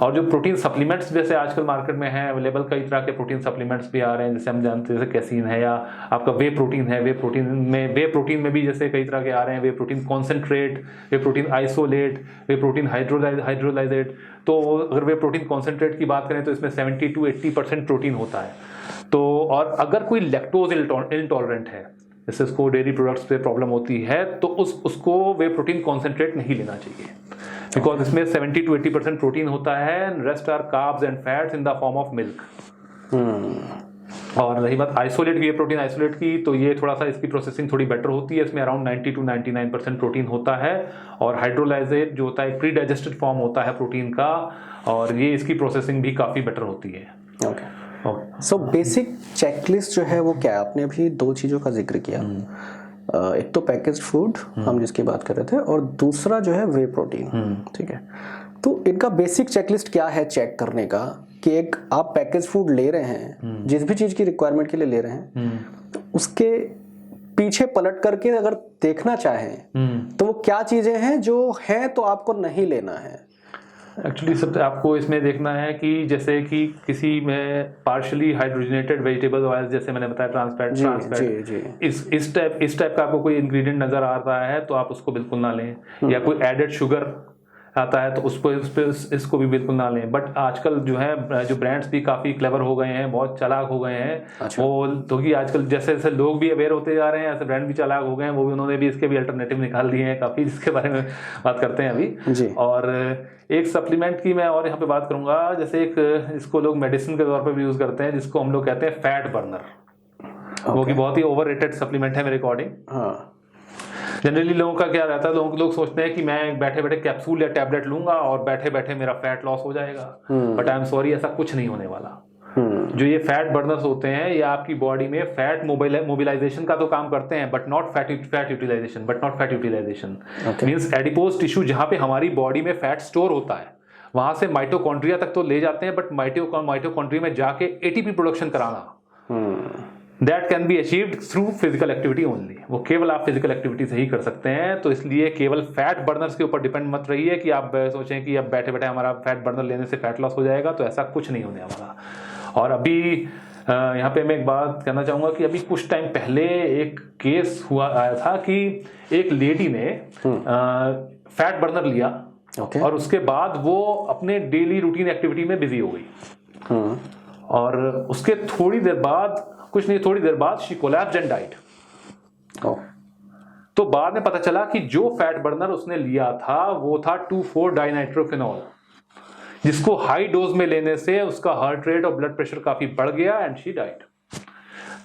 और जो प्रोटीन सप्लीमेंट्स जैसे आजकल मार्केट में है अवेलेबल, कई तरह के प्रोटीन सप्लीमेंट्स भी आ रहे हैं, जैसे हम जानते हैं जैसे कैसीन है या आपका वे प्रोटीन है। वे प्रोटीन में भी जैसे कई तरह के आ रहे हैं, वे प्रोटीन कॉन्सेंट्रेट, वे प्रोटीन आइसोलेट, वे प्रोटीन हाइड्रोलाइजेट। तो अगर वे प्रोटीन कॉन्सेंट्रेट की बात करें तो इसमें 70 to 80% प्रोटीन होता है। तो और अगर कोई लैक्टोज इंटॉलरेंट है, जैसे उसको डेयरी प्रोडक्ट्स पे प्रॉब्लम होती है, तो उसको वे प्रोटीन कॉन्सेंट्रेट नहीं लेना चाहिए, बिकॉज इसमें 70 to 80% प्रोटीन होता है, rest are carbs and fats in the form of milk. और रही बात आइसोलेट की, प्रोटीन आइसोलेट की, तो ये थोड़ा सा इसकी प्रोसेसिंग थोड़ी बेटर होती है, इसमें अराउंड 90 to 99% प्रोटीन होता है। और हाइड्रोलाइजेट जो होता है प्री डाइजेस्टेड फॉर्म होता है प्रोटीन का, और ये इसकी प्रोसेसिंग भी काफ़ी बेटर होती है। ओके, सो बेसिक चेकलिस्ट जो है वो क्या है? आपने अभी दो चीज़ों का जिक्र किया, एक तो पैकेज्ड फूड हम जिसकी बात कर रहे थे, और दूसरा जो है वे प्रोटीन, ठीक है। तो इनका बेसिक चेकलिस्ट क्या है चेक करने का कि एक आप पैकेज फूड ले रहे हैं, जिस भी चीज़ की रिक्वायरमेंट के लिए ले रहे हैं, तो उसके पीछे पलट करके अगर देखना चाहें तो वो क्या चीज़ें हैं जो है तो आपको नहीं लेना है? एक्चुअली सब आपको इसमें देखना है कि जैसे कि किसी में पार्शियली हाइड्रोजनेटेड वेजिटेबल ऑयल, जैसे मैंने बताया ट्रांसफैट, इस टाइप का आपको कोई इंग्रेडिएंट नजर आ रहा है तो आप उसको बिल्कुल ना लें। या कोई एडेड शुगर आता है तो उस पर इसको भी बिल्कुल ना लें। बट आजकल जो है जो ब्रांड्स भी काफ़ी क्लेवर हो गए हैं, बहुत चालाक हो गए हैं। अच्छा। वो तो कि आजकल जैसे जैसे लोग भी अवेयर होते जा रहे हैं, ऐसे ब्रांड भी चालाक हो गए हैं, वो भी उन्होंने भी इसके भी अल्टरनेटिव निकाल दिए हैं काफ़ी, जिसके बारे में बात करते हैं अभी जी। और एक सप्लीमेंट की मैं और यहाँ पे बात करूँगा, जैसे एक इसको लोग मेडिसिन के तौर पर भी यूज़ करते हैं, जिसको हम लोग कहते हैं फैट बर्नर। वो कि बहुत ही ओवर रेटेड सप्लीमेंट है मेरे अकॉर्डिंग। हाँ, जनरली लोगों का क्या रहता है, लोग सोचते हैं कि मैं बैठे बैठे कैप्सूल या टैबलेट लूंगा और बैठे बैठे मेरा फैट लॉस हो जाएगा। बट आई एम सॉरी, ऐसा कुछ नहीं होने वाला। जो ये फैट बर्नर्स होते हैं, ये आपकी बॉडी में फैट मोबिलाइजेशन का तो काम करते हैं, but not fat utilisation. Means adipose tissue जहां पे हमारी बॉडी में फैट स्टोर होता है, वहां से माइटोकॉन्ड्रिया तक तो ले जाते हैं, बट माइटोकॉन्ड्रिया में जाके एटीपी प्रोडक्शन कराना, that can be achieved through physical activity only. वो केवल आप फिजिकल एक्टिविटी से ही कर सकते हैं। तो इसलिए केवल फैट बर्नर्स के ऊपर डिपेंड मत रहिए कि आप सोचें कि अब बैठे बैठे हमारा फैट बर्नर लेने से फैट लॉस हो जाएगा, तो ऐसा कुछ नहीं होने वाला। और अभी यहाँ पे मैं एक बात कहना चाहूँगा कि अभी कुछ टाइम पहले एक केस आया था कि एक लेडी ने फैट बर्नर लिया और उसके बाद वो अपने डेली रूटीन एक्टिविटी में बिजी हो गई, और उसके थोड़ी देर बाद शी कोलैप्स्ड एंड डाइड। तो बाद में पता चला कि जो फैट बर्नर उसने लिया था वो था 2,4-डाइनाइट्रोफिनॉल, जिसको हाई डोज में लेने से उसका हार्ट रेट और ब्लड प्रेशर काफी बढ़ गया एंड शी डाइड।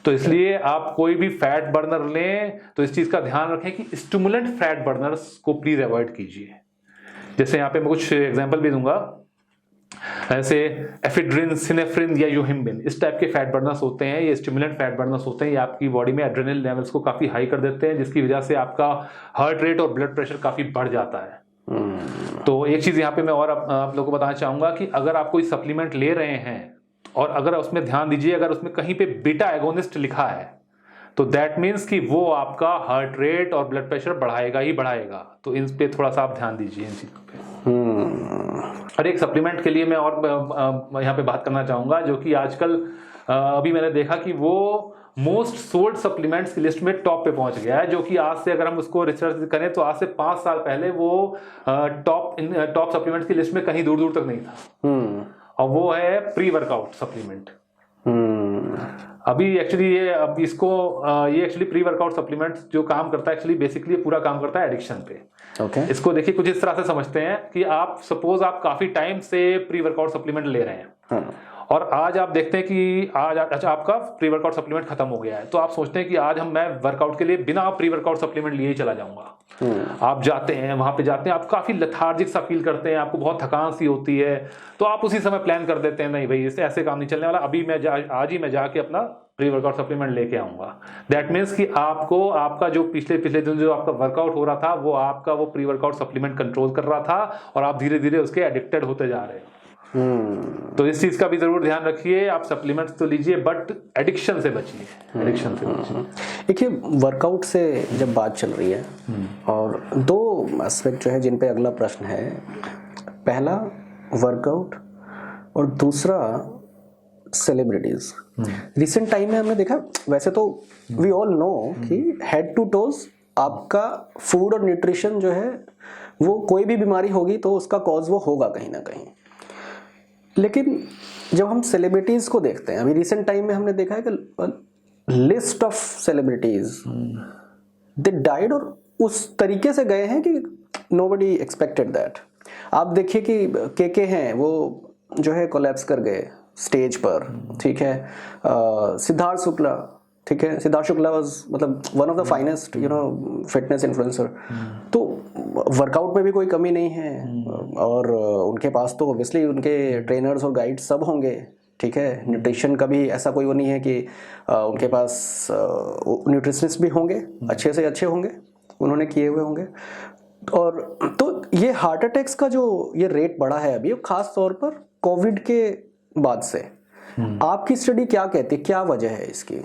तो इसलिए आप कोई भी फैट बर्नर लें तो इस चीज का ध्यान रखें कि स्टिमुलेंट फैट बर्नर्स को प्लीज अवॉइड कीजिए। जैसे यहाँ पे मैं कुछ एग्जांपल भी दूंगा, ऐसे एफिड्रिन, सिनेफ्रिन या यूहिम्बिन, इस टाइप के फैट बर्नर्स होते हैं, ये स्टिमुलेंट फैट बर्नर्स होते हैं। ये आपकी बॉडी में एड्रेनल लेवल्स को काफी हाई कर देते हैं, जिसकी वजह से आपका हार्ट रेट और ब्लड प्रेशर काफी बढ़ जाता है। तो एक चीज यहाँ पे मैं और आप लोगों को बताना चाहूंगा कि अगर आप कोई सप्लीमेंट ले रहे हैं और अगर उसमें ध्यान दीजिए, अगर उसमें कहीं पे बीटा एगोनिस्ट लिखा है तो दैट मीन्स कि वो आपका हार्ट रेट और ब्लड प्रेशर बढ़ाएगा ही बढ़ाएगा। तो इन पे थोड़ा सा आप ध्यान दीजिए इन चीजों पे। और एक सप्लीमेंट के लिए मैं और यहाँ पे बात करना चाहूंगा, जो कि आजकल अभी मैंने देखा कि वो मोस्ट सोल्ड सप्लीमेंट्स की लिस्ट में टॉप पे पहुंच गया है, जो कि आज से अगर हम उसको रिसर्च करें तो आज से 5 साल पहले वो टॉप सप्लीमेंट्स की लिस्ट में कहीं दूर दूर तक नहीं था। और वो है प्री वर्कआउट सप्लीमेंट। अभी एक्चुअली ये अब इसको ये एक्चुअली प्री वर्कआउट सप्लीमेंट जो काम करता है एक्चुअली बेसिकली पूरा काम करता है एडिक्शन पे। ओके। इसको देखिए कुछ इस तरह से समझते हैं कि आप सपोज आप काफी टाइम से प्री वर्कआउट सप्लीमेंट ले रहे हैं और आज आप देखते हैं कि आज अच्छा आपका प्री वर्कआउट सप्लीमेंट खत्म हो गया है, तो आप सोचते हैं कि आज मैं वर्कआउट के लिए बिना प्री वर्कआउट सप्लीमेंट लिए ही चला जाऊंगा। आप जाते हैं, वहां पे जाते हैं, आप काफी लेथार्जिक सा फील करते हैं, आपको बहुत थकान सी होती है, तो आप उसी समय प्लान कर देते हैं नहीं भाई इससे ऐसे काम नहीं चलने वाला, अभी मैं आज ही मैं जाके अपना प्री वर्कआउट सप्लीमेंट लेके आऊंगा। दैट मीन्स कि आपको आपका जो पिछले दिन जो आपका वर्कआउट हो रहा था वो आपका वो प्री वर्कआउट सप्लीमेंट कंट्रोल कर रहा था और आप धीरे धीरे उसके एडिक्टेड होते जा रहे हो। तो इस चीज का भी जरूर ध्यान रखिए, आप सप्लीमेंट्स तो लीजिए बट एडिक्शन से बचिए, एडिक्शन से बचिए। देखिए वर्कआउट से जब बात चल रही है और दो एस्पेक्ट जो है जिन पे अगला प्रश्न है, पहला वर्कआउट और दूसरा सेलिब्रिटीज। रिसेंट टाइम में हमने देखा, वैसे तो वी ऑल नो कि हेड टू टोज आपका फूड और न्यूट्रिशन जो है वो कोई भी बीमारी होगी तो उसका कॉज वो होगा कहीं ना कहीं। लेकिन जब हम सेलिब्रिटीज को देखते हैं, अभी रिसेंट टाइम में हमने देखा है कि list of celebrities they died और उस तरीके से गए हैं कि नोबडी एक्सपेक्टेड दैट। आप देखिए कि के हैं वो जो है कोलैप्स कर गए स्टेज पर, ठीक है। सिद्धार्थ शुक्ला, ठीक है, सिद्धार्थ शुक्ला वाज मतलब one of the finest fitness influencer. तो वर्कआउट में भी कोई कमी नहीं है और उनके पास तो ऑब्वियसली उनके ट्रेनर्स और गाइड्स सब होंगे, ठीक है। न्यूट्रिशन का भी ऐसा कोई वो नहीं है कि उनके पास न्यूट्रिशनिस्ट भी होंगे, अच्छे से अच्छे होंगे, उन्होंने किए हुए होंगे। और तो ये हार्ट अटैक्स का जो ये रेट बढ़ा है अभी, खास तौर पर कोविड के बाद से, आपकी स्टडी क्या कहती है, क्या वजह है इसकी?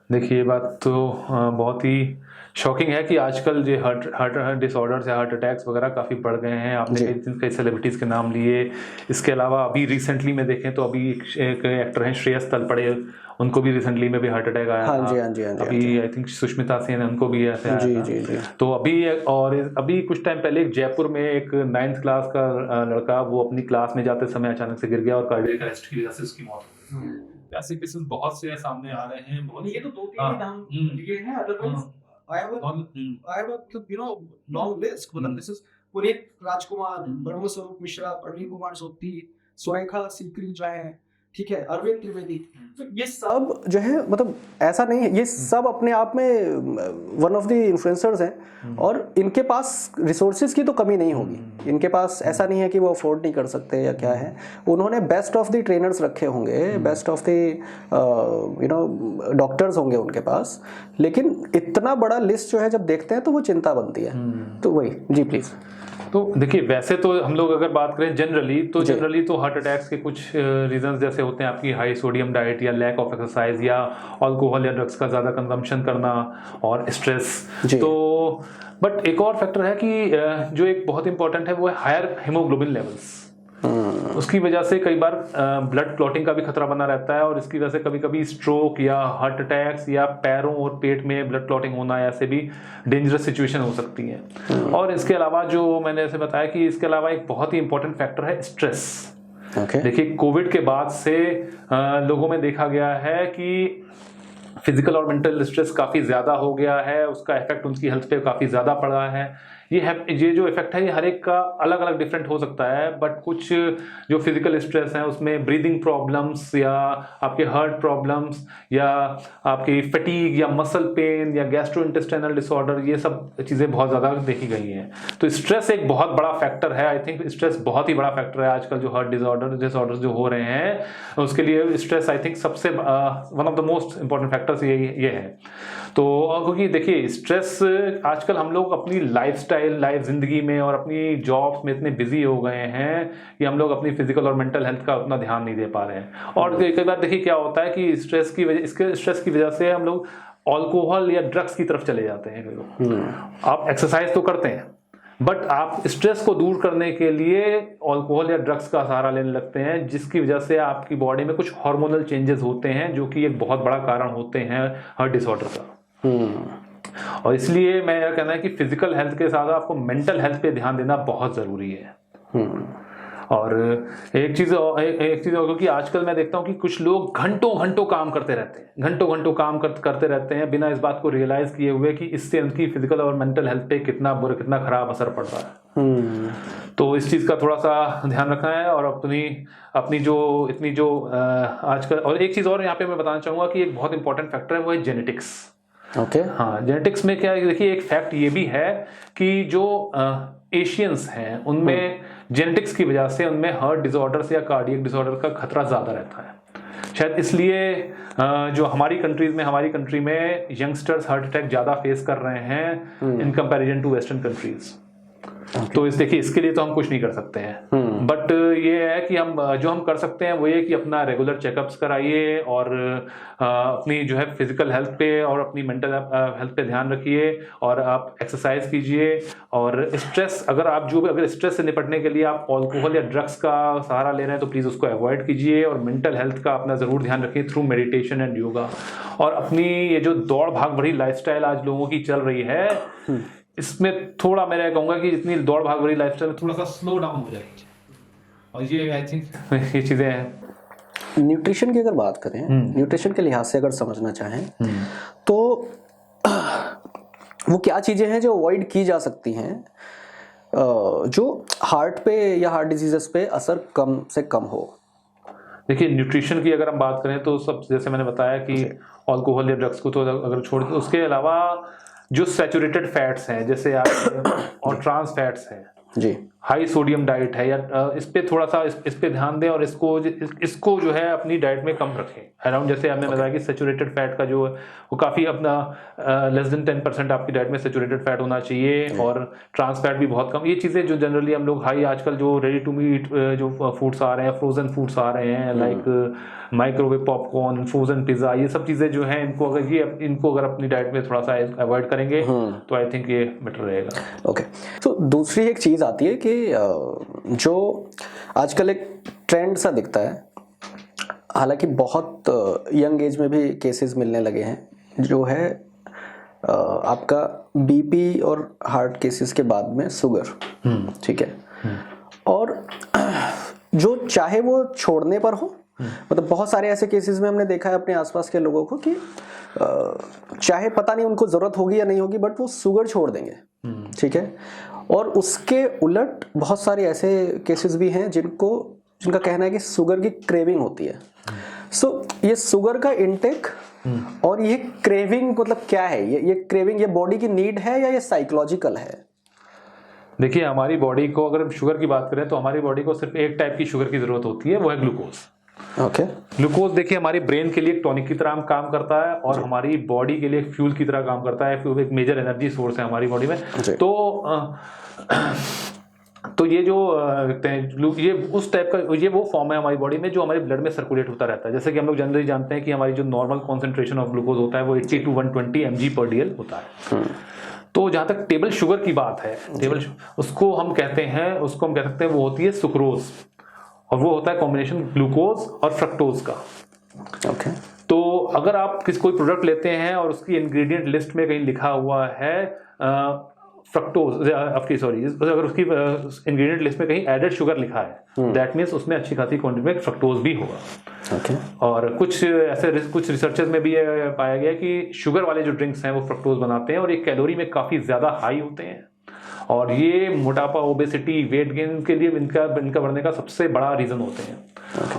देखिए ये बात तो बहुत ही शॉकिंग है कि आजकल जो हार्ट डिसऑर्डर्स या हार्ट अटैक्स वगैरह काफ़ी बढ़ गए हैं। आपने कई सेलिब्रिटीज़ के नाम लिए, इसके अलावा अभी रिसेंटली में देखें तो अभी एक एक्टर हैं श्रेयस तलपड़े, उनको भी रिसेंटली में भी हार्ट अटैक आया था। अभी आई थिंक सुष्मिता सेन उनको भी ऐसे आया था। तो अभी कुछ टाइम पहले जयपुर में एक 9th क्लास का लड़का, वो अपनी क्लास में जाते समय अचानक से गिर गया और कार्डियक अरेस्ट की वजह से उसकी मौत हो गई। ऐसे केसेस बहुत से सामने आ रहे हैं। बहुत ये तो 2-3 ही नाम लिए हैं, otherwise I have a long list. मतलब this is पुनीत राजकुमार, ब्रह्मस्वरूप मिश्रा, प्रवीण कुमार सोती, सुरेखा सीकरी जैन, ठीक है, अरविंद त्रिवेदी। तो ये सब जो है मतलब ऐसा नहीं है, ये सब अपने आप में वन ऑफ द इन्फ्लुएंसर्स हैं और इनके पास रिसोर्सेज की तो कमी नहीं होगी। इनके पास ऐसा नहीं है कि वो अफोर्ड नहीं कर सकते या क्या है। उन्होंने बेस्ट ऑफ द ट्रेनर्स रखे होंगे, बेस्ट ऑफ द डॉक्टर्स होंगे उनके पास, लेकिन इतना बड़ा लिस्ट जो है जब देखते हैं तो वो चिंता बनती है। तो वही जी प्लीज। तो देखिए वैसे तो हम लोग अगर बात करें जनरली तो हार्ट अटैक्स के कुछ रीजंस जैसे होते हैं आपकी हाई सोडियम डाइट या लैक ऑफ एक्सरसाइज या अल्कोहल या ड्रग्स का ज़्यादा कंजम्पशन करना और स्ट्रेस। तो बट एक और फैक्टर है कि जो एक बहुत इंपॉर्टेंट है वो है हायर हीमोग्लोबिन लेवल्स। उसकी वजह से कई बार ब्लड क्लॉटिंग का भी खतरा बना रहता है और इसकी वजह से कभी कभी स्ट्रोक या हार्ट अटैक्स या पैरों और पेट में ब्लड क्लॉटिंग होना, ऐसे भी डेंजरस सिचुएशन हो सकती है। और इसके अलावा जो मैंने ऐसे बताया कि इसके अलावा एक बहुत ही इंपॉर्टेंट फैक्टर है स्ट्रेस। देखिए कोविड के बाद से लोगों में देखा गया है कि फिजिकल और मेंटल स्ट्रेस काफ़ी ज़्यादा हो गया है, उसका इफेक्ट उनकी हेल्थ पे काफ़ी ज़्यादा पड़ा है। ये जो इफेक्ट है ये हर एक का अलग अलग डिफरेंट हो सकता है, बट कुछ जो फिजिकल स्ट्रेस हैं उसमें ब्रीदिंग प्रॉब्लम्स या आपके हार्ट प्रॉब्लम्स या आपकी फटीग या मसल पेन या गैस्ट्रोइंटेस्टाइनल डिसऑर्डर, ये सब चीज़ें बहुत ज़्यादा देखी गई हैं। तो स्ट्रेस एक बहुत बड़ा फैक्टर है। आई थिंक स्ट्रेस बहुत ही बड़ा फैक्टर है आजकल जो हार्ट डिसऑर्डर्स जो हो रहे हैं उसके लिए स्ट्रेस आई थिंक सबसे one of the most important factors ये है। तो क्योंकि देखिए स्ट्रेस आजकल हम लोग अपनी लाइफ जिंदगी में और अपनी जॉब्स में इतने बिजी हो गए हैं कि हम लोग अपनी फिजिकल और मेंटल हेल्थ का उतना ध्यान नहीं दे पा रहे हैं। और कई बार देखिए क्या होता है कि स्ट्रेस की वजह से हम लोग अल्कोहल या ड्रग्स की तरफ चले जाते हैं। कई लोग आप एक्सरसाइज तो करते हैं बट आप स्ट्रेस को दूर करने के लिए अल्कोहल या ड्रग्स का सहारा लेने लगते हैं, जिसकी वजह से आपकी बॉडी में कुछ हार्मोनल चेंजेस होते हैं जो कि एक बहुत बड़ा कारण होते हैं हार्ट डिसऑर्डर का। और इसलिए मैं यह कहना है कि फिजिकल हेल्थ के साथ आपको मेंटल हेल्थ पे ध्यान देना बहुत जरूरी है। और एक चीज़ और क्योंकि आजकल मैं देखता हूँ कि कुछ लोग घंटों काम करते रहते हैं, घंटों काम करते रहते हैं बिना इस बात को रियलाइज़ किए हुए कि इससे उनकी फिजिकल और मेंटल हेल्थ पे कितना खराब असर पड़ रहा है। तो इस चीज़ का थोड़ा सा ध्यान रखना है और अपनी जो इतनी जो आजकल, और एक चीज़ और यहाँ पे मैं बताना चाहूँगा कि एक बहुत इंपॉर्टेंट फैक्टर है, वो है जेनेटिक्स। ओके। हाँ, जेनेटिक्स में क्या है, देखिए एक फैक्ट ये भी है कि जो एशियंस हैं उनमें जेनेटिक्स की वजह से उनमें हार्ट डिसऑर्डर्स या कार्डियक डिसऑर्डर का खतरा ज़्यादा रहता है। शायद इसलिए जो हमारी कंट्री में यंगस्टर्स हार्ट अटैक ज़्यादा फेस कर रहे हैं in comparison to western countries. तो देखिए इसके लिए तो हम कुछ नहीं कर सकते हैं, बट ये है कि हम जो हम कर सकते हैं वो ये कि अपना रेगुलर चेकअप्स कराइए और अपनी जो है फिजिकल हेल्थ पे और अपनी मेंटल हेल्थ पे ध्यान रखिए और आप एक्सरसाइज कीजिए। और स्ट्रेस, अगर स्ट्रेस से निपटने के लिए आप अल्कोहल या ड्रग्स का सहारा ले रहे हैं तो प्लीज़ उसको अवॉइड कीजिए और मेंटल हेल्थ का अपना ज़रूर ध्यान रखिए थ्रू मेडिटेशन एंड योगा। और अपनी ये जो दौड़ भाग भरी लाइफस्टाइल आज लोगों की चल रही है, इसमें थोड़ा मैं कहूँगा कि इतनी दौड़ भाग भरी लाइफस्टाइल में थोड़ा सा स्लो डाउन हो जाए। और ये आई थिंक ये चीज़ें हैं। न्यूट्रिशन की अगर बात करें, न्यूट्रिशन के लिहाज से अगर समझना चाहें तो वो क्या चीज़ें हैं जो अवॉइड की जा सकती हैं जो हार्ट पे या हार्ट डिजीजेस पे असर कम से कम हो? देखिए न्यूट्रिशन की अगर हम बात करें तो सब जैसे मैंने बताया कि अल्कोहल या ड्रग्स को तो अगर छोड़ दें, उसके अलावा जो सैचुरेटेड फैट्स हैं जैसे आप और ट्रांस फैट्स हैं जी, हाई सोडियम डाइट है या इस पे थोड़ा सा इस पे ध्यान दें और इसको जो है अपनी डाइट में कम रखें। अराउंड जैसे आपने बताया कि सैचुरेटेड फैट का जो है वो काफ़ी अपना लेस देन 10% आपकी डाइट में सैचुरेटेड फैट होना चाहिए और ट्रांस फैट भी बहुत कम। ये चीज़ें जो जनरली हम लोग हाई, आजकल जो रेडी टू ईट जो फूड्स आ रहे हैं, फ्रोजन फूड्स आ रहे हैं like microwave popcorn, frozen pizza, ये सब चीज़ें जो हैं इनको अगर अपनी डाइट में थोड़ा सा अवॉइड करेंगे तो आई थिंक ये बेटर रहेगा। ओके। तो दूसरी एक चीज़ आती है कि जो आजकल एक ट्रेंड सा दिखता है, हालांकि बहुत यंग एज में भी केसेस मिलने लगे हैं, जो है आपका बीपी और हार्ट केसेस के बाद में शुगर, ठीक है। और जो चाहे वो छोड़ने पर हो, मतलब बहुत सारे ऐसे केसेस में हमने देखा है अपने आसपास के लोगों को कि चाहे पता नहीं उनको ज़रूरत होगी या नहीं होगी बट वो शुगर छोड़ देंगे, ठीक है। और उसके उलट बहुत सारे ऐसे केसेस भी हैं जिनका कहना है कि शुगर की क्रेविंग होती है। सो ये शुगर का इनटेक और ये क्रेविंग मतलब क्या है? ये क्रेविंग ये बॉडी की नीड है या ये साइकोलॉजिकल है? देखिए हमारी बॉडी को, अगर शुगर की बात करें तो हमारी बॉडी को सिर्फ एक टाइप की शुगर की ज़रूरत होती है, वो है ग्लूकोज। ओके। ग्लूकोज देखिए हमारी ब्रेन के लिए एक टॉनिक की तरह काम करता है और हमारी बॉडी के लिए एक फ्यूल की तरह काम करता है। फ्यूल एक मेजर एनर्जी सोर्स है हमारी बॉडी में। तो ये जो ये उस टाइप का ये वो फॉर्म है हमारी बॉडी में जो हमारे ब्लड में सर्कुलेट होता रहता है। जैसे कि हम लोग जनरली जानते हैं कि हमारी जो नॉर्मल कॉन्सेंट्रेशन ऑफ ग्लूकोज होता है वो 80 to 120 mg/dl होता है। तो जहाँ तक टेबल शुगर की बात है, उसको हम कह सकते हैं वो होती है सुक्रोज, और वो होता है कॉम्बिनेशन ग्लूकोज और फ्रक्टोज का। ओके। तो अगर आप कोई प्रोडक्ट लेते हैं और उसकी इंग्रेडिएंट लिस्ट में कहीं लिखा हुआ है फ्रक्टोज, अगर उसकी इंग्रेडिएंट लिस्ट में कहीं एडेड शुगर लिखा है, दैट मीन्स उसमें अच्छी खासी क्वांटिटी में फ्रक्टोज भी होगा। ओके। और कुछ रिसर्चेस में भी ये पाया गया कि शुगर वाले जो ड्रिंक्स हैं वो फ्रक्टोज बनाते हैं और ये कैलोरी में काफ़ी ज़्यादा हाई होते हैं और ये मोटापा, ओबेसिटी, वेट गेन के लिए इनका बढ़ने का सबसे बड़ा रीज़न होते हैं।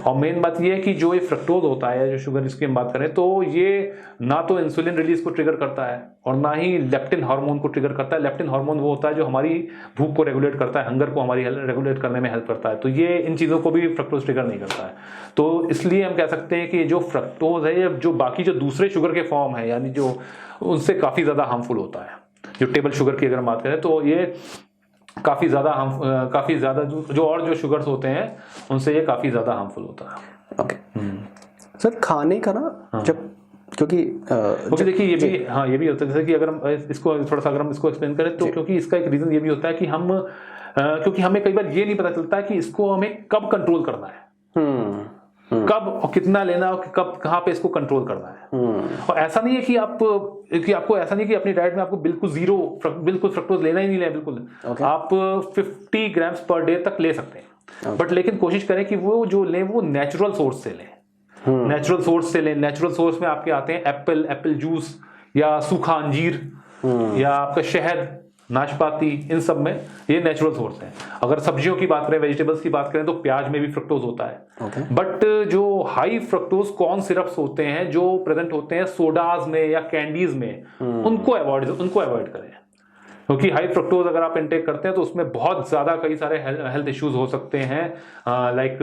और मेन बात ये है कि जो ये फ्रक्टोज होता है, जो शुगर इसकी हम बात करें, तो ये ना तो इंसुलिन रिलीज को ट्रिगर करता है और ना ही लेप्टिन हार्मोन को ट्रिगर करता है। लेप्टिन हार्मोन वो होता है जो हमारी भूख को रेगुलेट करता है, हंगर को हमारी रेगुलेट करने में हेल्प करता है। तो ये इन चीज़ों को भी फ्रक्टोज ट्रिगर नहीं करता है। तो इसलिए हम कह सकते हैं कि जो फ्रक्टोज है, जो बाकी जो दूसरे शुगर के फॉर्म है, यानी जो उनसे काफ़ी ज़्यादा हार्मफुल होता है। जो टेबल शुगर की अगर हम बात करें तो ये काफ़ी ज़्यादा जो शुगर्स होते हैं उनसे ये काफ़ी ज़्यादा हार्मफुल होता है। ओके। सर खाने का ना जब क्योंकि देखिए ये भी होता है, जैसे कि अगर हम इसको थोड़ा सा एक्सप्लेन करें तो क्योंकि इसका एक रीज़न ये भी होता है कि क्योंकि हमें कई बार ये नहीं पता चलता कि इसको हमें कब कंट्रोल करना है, कब और कितना लेना और कब कहाँ पे इसको कंट्रोल करना है। और ऐसा नहीं है कि आपको ऐसा नहीं कि अपनी डाइट में आपको बिल्कुल फ्रक्टोज लेना ही नहीं है। बिल्कुल आप 50 ग्राम्स पर डे तक ले सकते हैं। बट लेकिन कोशिश करें कि वो जो लें वो नेचुरल सोर्स से लें, नेचुरल सोर्स से लें। नेचुरल सोर्स में आपके आते हैं एप्पल जूस या सूखा अंजीर या आपका शहद, नाशपाती, इन सब में ये नेचुरल सोर्स हैं। अगर सब्जियों की बात करें, वेजिटेबल्स की बात करें, तो प्याज में भी फ्रक्टोज होता है। बट जो हाई फ्रक्टोज कॉर्न सिरप्स होते हैं जो प्रेजेंट होते हैं सोडाज में या कैंडीज में, उनको अवॉइड करें, क्योंकि हाई फ्रक्टोज अगर आप इंटेक करते हैं तो उसमें बहुत ज्यादा कई सारे हेल्थ इश्यूज हो सकते हैं, लाइक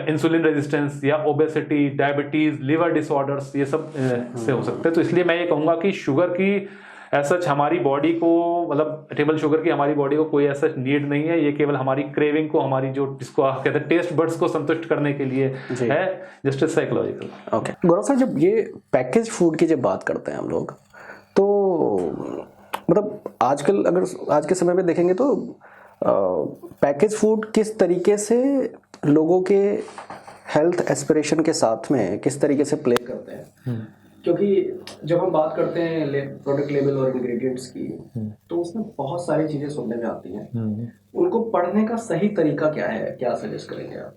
इंसुलिन रेजिस्टेंस या ओबेसिटी, डायबिटीज, लिवर डिसऑर्डर्स, ये सब से हो सकते हैं। तो इसलिए मैं ये कहूंगा कि शुगर की ऐसा हमारी बॉडी को, मतलब टेबल शुगर की हमारी बॉडी को कोई ऐसा नीड नहीं है। ये केवल हमारी क्रेविंग को, हमारी जो जिसको कहते हैं टेस्ट बड्स को संतुष्ट करने के लिए है, जस्ट साइकोलॉजिकल। ओके गौरव सर, जब ये पैकेज फूड की जब बात करते हैं हम लोग, तो मतलब आजकल अगर आज के समय में देखेंगे तो पैकेज फूड किस तरीके से लोगों के हेल्थ एस्पिरेशन के साथ में किस तरीके से प्ले करते हैं, क्योंकि जब हम बात करते हैं प्रोडक्ट लेबल और इंग्रेडिएंट्स की, तो उसमें बहुत सारी चीजें सुनने में आती हैं। उनको पढ़ने का सही तरीका क्या है, क्या सजेस्ट करेंगे आप?